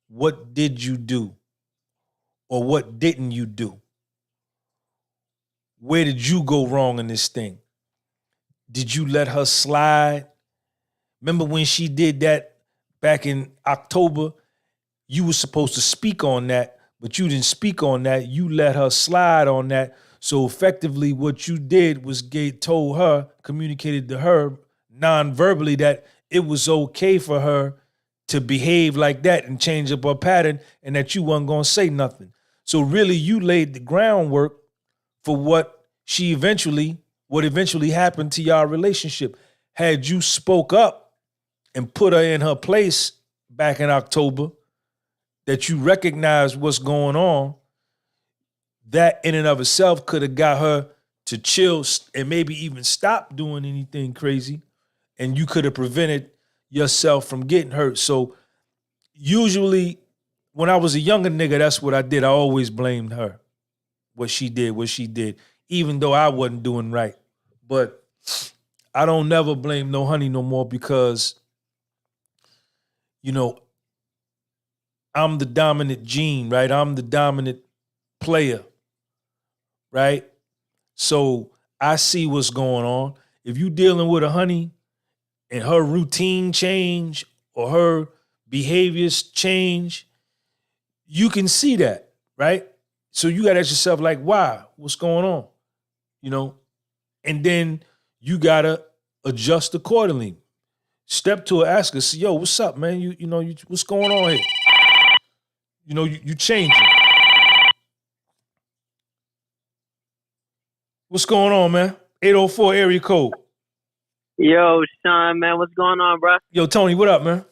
what did you do? Or what didn't you do? Where did you go wrong in this thing? Did you let her slide? Remember when she did that back in October? You were supposed to speak on that, but you didn't speak on that. You let her slide on that. So effectively what you did was told her, communicated to her non-verbally that it was okay for her to behave like that and change up her pattern and that you weren't going to say nothing. So really you laid the groundwork for what eventually happened to y'all relationship. Had you spoke up and put her in her place back in October, that you recognize what's going on, that in and of itself could have got her to chill and maybe even stop doing anything crazy, and you could have prevented yourself from getting hurt. So usually when I was a younger nigga, that's what I did. I always blamed her. What she did, even though I wasn't doing right. But I don't never blame no honey no more because, you know, I'm the dominant gene, right? I'm the dominant player, right? So I see what's going on. If you dealing with a honey and her routine change or her behaviors change, you can see that, right? So you got to ask yourself, like, why? What's going on? You know? And then you got to adjust accordingly. Step to her, ask her, say, yo, what's up, man? You know, what's going on here? You know, you changing. What's going on, man? 804 area code. Yo, Sean, man, what's going on, bro? Yo, Tony, what up, man?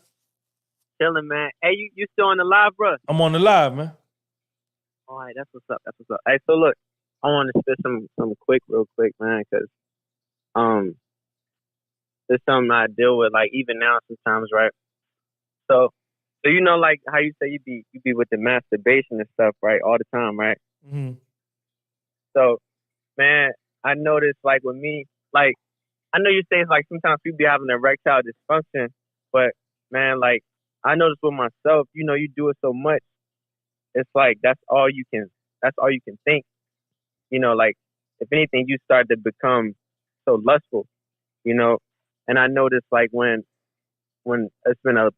Chilling, man. Hey, you still on the live, bro? I'm on the live, man. All right, that's what's up. That's what's up. Hey, so look, I want to spit some real quick, man, because it's something I deal with, like even now sometimes, right? So you know, like how you say you be with the masturbation and stuff, right, all the time, right? Mm-hmm. So, man, I noticed like with me, like I know you say it's like sometimes people be having erectile dysfunction, but man, like I noticed with myself, you know, you do it so much, it's like that's all you can think. You know, like if anything, you start to become so lustful, you know. And I noticed like when it's been a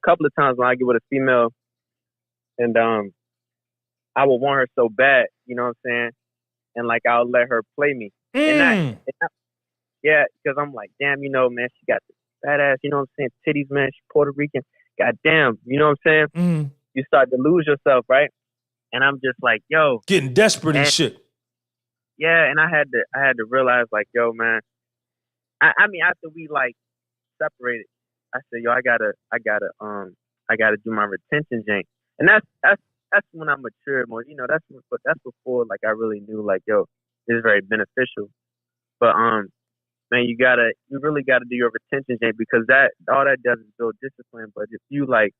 couple of times when I get with a female, and I would want her so bad, you know what I'm saying, and like I'll let her play me, yeah, because I'm like, damn, you know, man, she got this badass, you know what I'm saying, titties, man, she's Puerto Rican, goddamn, you know what I'm saying. You start to lose yourself, right? And I'm just like, yo, getting desperate and shit. Yeah, and I had to realize, like, yo, man. I mean, after we like separated, I said, yo, I gotta do my retention jank, and that's when I matured more. You know, that's before like I really knew, like, yo, this is very beneficial. But man, you really gotta do your retention jank, because that all that does is build discipline. But if you like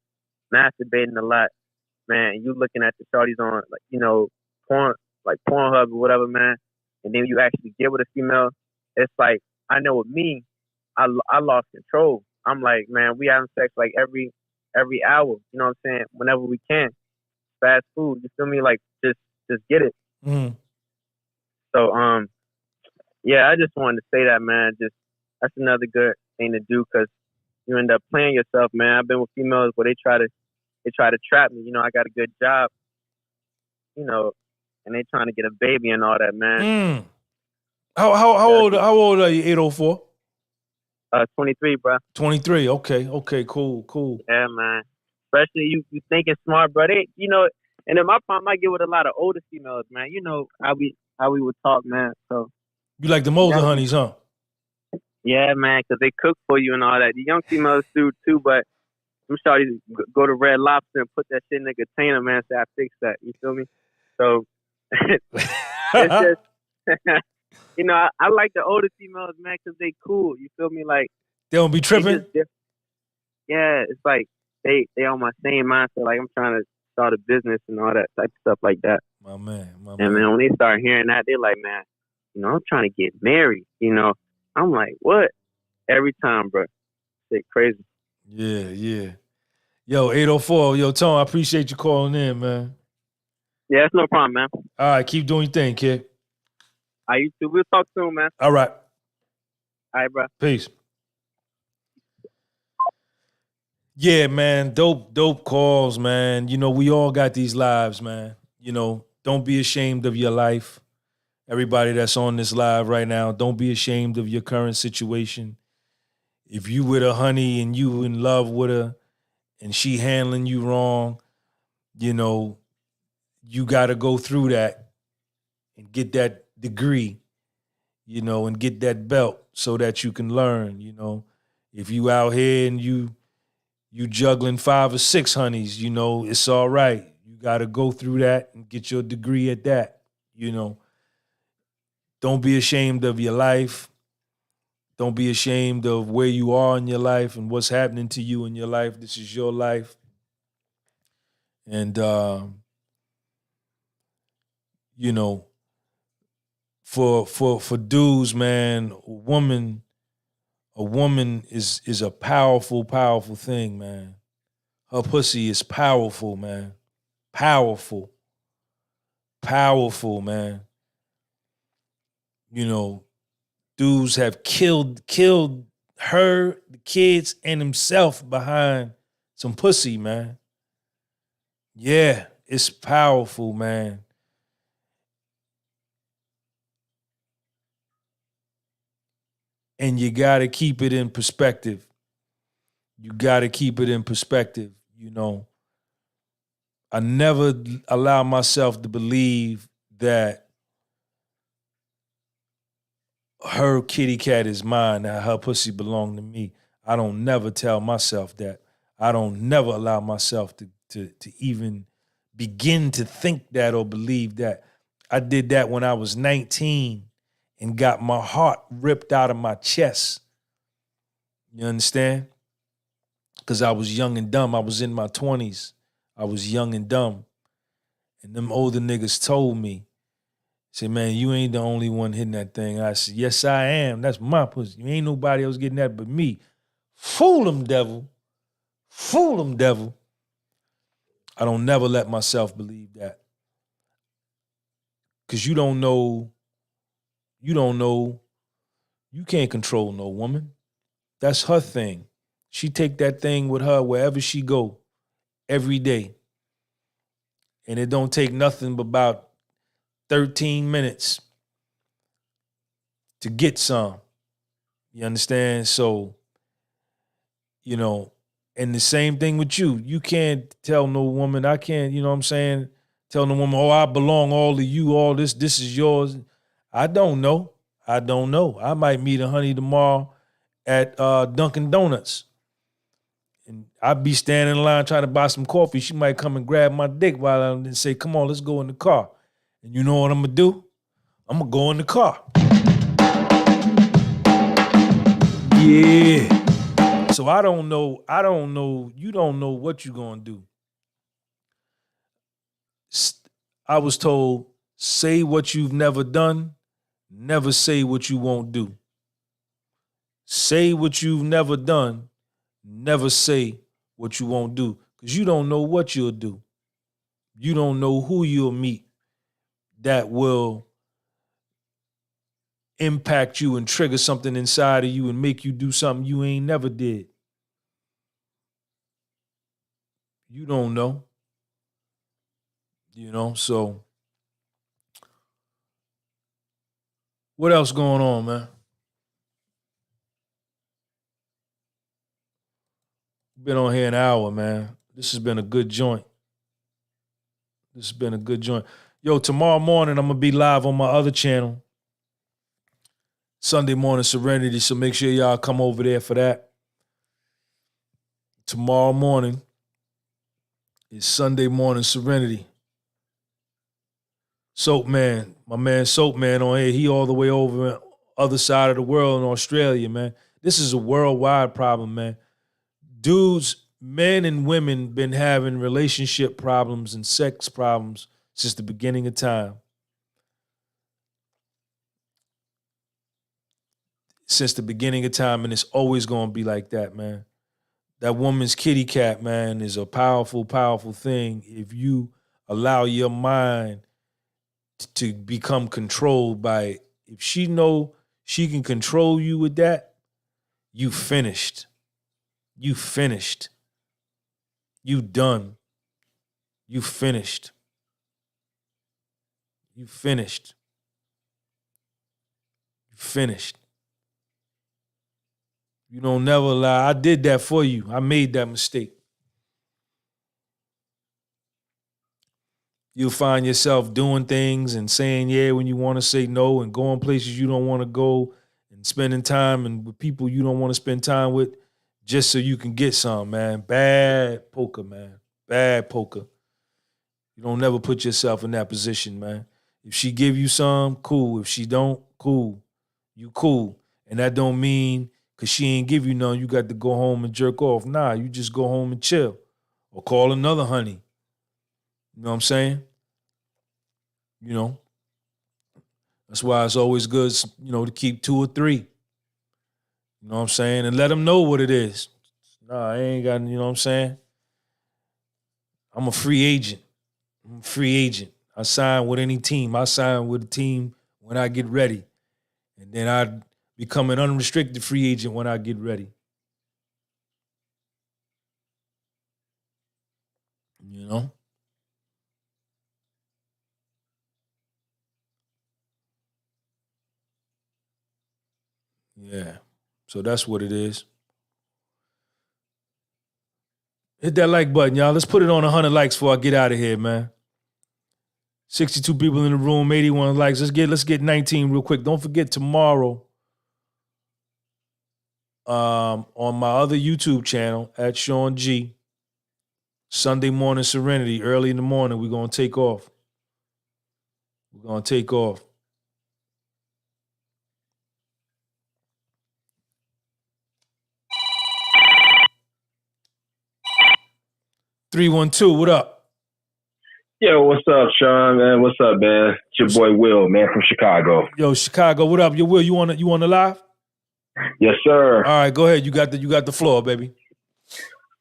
masturbating a lot, man, you looking at the shorties on, like, you know, porn, like Pornhub or whatever, man, and then you actually get with a female, it's like, I know with me, I lost control. I'm like, man, we having sex like every hour, you know what I'm saying? Whenever we can, fast food, you feel me? Like just get it. So yeah, I just wanted to say that, man. Just that's another good thing to do, because you end up playing yourself, man. I've been with females where they try to trap me. You know, I got a good job, you know, and they trying to get a baby and all that, man. Mm. How old are you? 804? 23, bro. 23. Okay, cool. Yeah, man. Especially you thinking smart, bro. They, you know, and then my problem I get with a lot of older females, man. You know how we would talk, man. So You like the older honeys, huh? yeah, man, 'cause they cook for you and all that. The young females do too, but I'm sorry, go to Red Lobster and put that shit in a container, man. Say I fixed that. You feel me? So it's just, you know, I like the older females, man, 'cause they cool. You feel me? Like They don't be they tripping? just yeah, it's like they on my same mindset. Like I'm trying to start a business and all that type of stuff like that. My man. And man, when they start hearing that, they're like, man, you know, I'm trying to get married. You know, I'm like, what? Every time, bro. Shit crazy. Yeah. Yo, 804. Yo, Tone, I appreciate you calling in, man. Yeah, it's no problem, man. All right, keep doing your thing, kid. I used to. We'll talk soon, man. All right. All right, bro. Peace. Yeah, man. Dope calls, man. You know, we all got these lives, man. You know, don't be ashamed of your life. Everybody that's on this live right now, don't be ashamed of your current situation. If you with a honey and you in love with her and she handling you wrong, you know, you got to go through that and get that degree, you know, and get that belt so that you can learn, you know. If you out here and you juggling 5 or 6 honeys, you know, it's all right. You got to go through that and get your degree at that, you know. Don't be ashamed of your life. Don't be ashamed of where you are in your life and what's happening to you in your life. This is your life. And, you know, for dudes, man, a woman is a powerful, powerful thing, man. Her pussy is powerful, man. Powerful, man. You know, dudes have killed her, the kids, and himself behind some pussy, man. Yeah, it's powerful, man. And you got to keep it in perspective. You got to keep it in perspective, you know. I never allow myself to believe that her kitty cat is mine, that her pussy belong to me. I don't never tell myself that. I don't never allow myself to even begin to think that or believe that. I did that when I was 19 and got my heart ripped out of my chest. You understand? Because I was young and dumb. I was in my 20s. I was young and dumb. And them older niggas told me, say, man, you ain't the only one hitting that thing. I said, yes, I am. That's my pussy. Ain't nobody else getting that but me. Fool them, devil. Fool them, devil. I don't never let myself believe that. Because you don't know, you can't control no woman. That's her thing. She take that thing with her wherever she go, every day. And it don't take nothing but about 13 minutes to get some. You understand? So, you know, and the same thing with you. You can't tell no woman, I can't, you know what I'm saying? Tell no woman, oh, I belong all to you, all this is yours. I don't know. I might meet a honey tomorrow at Dunkin' Donuts. And I'd be standing in line trying to buy some coffee. She might come and grab my dick while I and say, come on, let's go in the car. And you know what I'm going to do? I'm going to go in the car. Yeah. So I don't know, you don't know what you're going to do. I was told, say what you've never done, never say what you won't do. Say what you've never done, never say what you won't do. Because you don't know what you'll do. You don't know who you'll meet that will impact you and trigger something inside of you and make you do something you ain't never did. You don't know. You know, so what else going on, man? Been on here an hour, man. This has been a good joint. This has been a good joint. Yo, tomorrow morning I'm gonna be live on my other channel, Sunday Morning Serenity. So make sure y'all come over there for that. Tomorrow morning is Sunday Morning Serenity. Soap Man, my man Soap Man on here. He all the way over on the other side of the world in Australia, man. This is a worldwide problem, man. Dudes, men and women been having relationship problems and sex problems since the beginning of time. Since the beginning of time, and it's always going to be like that, man. That woman's kitty cat, man, is a powerful, powerful thing if you allow your mind to become controlled by it. If she know she can control you with that, you finished. You finished. You done. You finished. You finished. You finished. You don't never lie. I did that for you. I made that mistake. You'll find yourself doing things and saying yeah when you want to say no and going places you don't want to go and spending time and with people you don't want to spend time with just so you can get some, man. Bad poker, man. Bad poker. You don't never put yourself in that position, man. If she give you some, cool. If she don't, cool. You cool. And that don't mean because she ain't give you none, you got to go home and jerk off. Nah, you just go home and chill. Or call another honey. You know what I'm saying? You know? That's why it's always good, you know, to keep 2 or 3. You know what I'm saying? And let them know what it is. Nah, I ain't got, you know what I'm saying? I'm a free agent. I'm a free agent. I sign with any team. I sign with a team when I get ready. And then I become an unrestricted free agent when I get ready. You know? Yeah. So that's what it is. Hit that like button, y'all. Let's put it on 100 likes before I get out of here, man. 62 people in the room, 81 likes. Let's get 19 real quick. Don't forget tomorrow on my other YouTube channel at Sean G, Sunday Morning Serenity, early in the morning, we're going to take off. We're going to take off. $312, what up? Yo, what's up, Sean, man? What's up, man? It's your boy Will, man, from Chicago. Yo, Chicago, what up? Yo, Will, you on the live? Yes, sir. All right, go ahead. You got the floor, baby.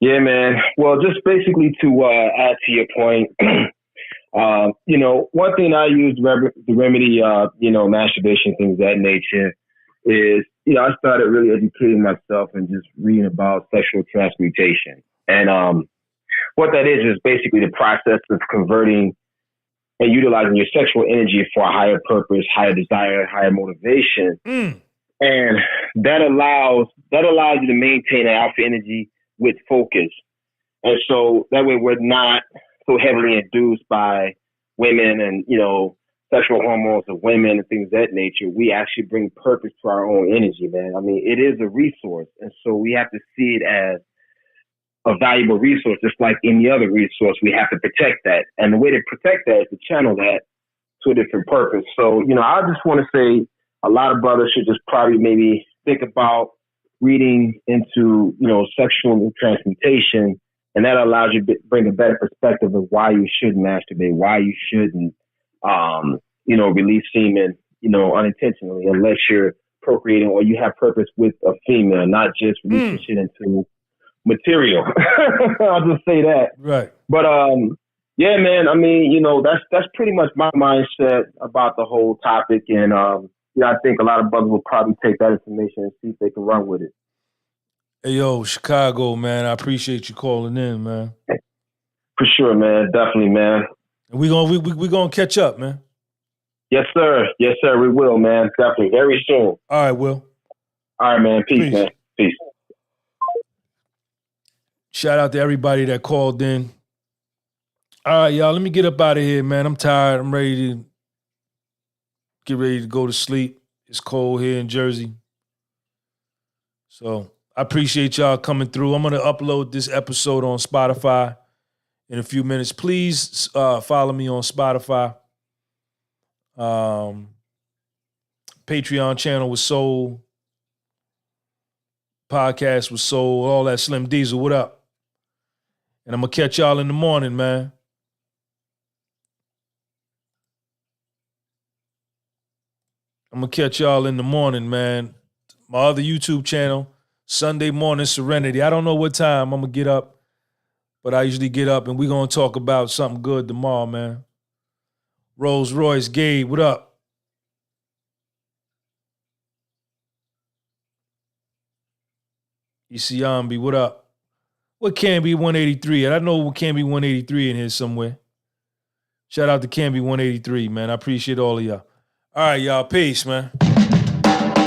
Yeah, man. Well, just basically to add to your point, you know, one thing I use to remedy, you know, masturbation, things of that nature, is, you know, I started really educating myself and just reading about sexual transmutation. And what that is basically the process of converting and utilizing your sexual energy for a higher purpose, higher desire, higher motivation. And that allows you to maintain an alpha energy with focus. And so that way we're not so heavily induced by women and, you know, sexual hormones of women and things of that nature. We actually bring purpose to our own energy, man. I mean, it is a resource. And so we have to see it as a valuable resource, just like any other resource. We have to protect that. And the way to protect that is to channel that to a different purpose. So, you know, I just want to say a lot of brothers should just probably maybe think about reading into, you know, sexual transmutation, and that allows you to bring a better perspective of why you shouldn't masturbate, why you shouldn't, you know, release semen, you know, unintentionally, unless you're procreating or you have purpose with a female, not just releasing shit into material. I'll just say that. Right. But yeah, man, I mean, you know, that's pretty much my mindset about the whole topic. And yeah, I think a lot of brothers will probably take that information and see if they can run with it. Hey, yo, Chicago, man, I appreciate you calling in, man. For sure, man. Definitely, man. And we gonna catch up, man. Yes, sir. Yes, sir. We will, man. Definitely. Very soon. All right, Will. All right, man. Peace, man. Peace. Shout out to everybody that called in. All right, y'all. Let me get up out of here, man. I'm tired. I'm ready to go to sleep. It's cold here in Jersey. So I appreciate y'all coming through. I'm gonna upload this episode on Spotify in a few minutes. Please follow me on Spotify. Patreon channel with Soul. Podcast with Soul. All that. Slim Diesel. What up? And I'm gonna catch y'all in the morning, man. I'm gonna catch y'all in the morning, man. My other YouTube channel, Sunday Morning Serenity. I don't know what time I'm gonna get up, but I usually get up and we're gonna talk about something good tomorrow, man. Rolls Royce, Gabe, what up? Isiambi, what up? What can be 183? And I know what can be 183 in here somewhere. Shout out to Can be 183, man. I appreciate all of y'all. All right, y'all. Peace, man.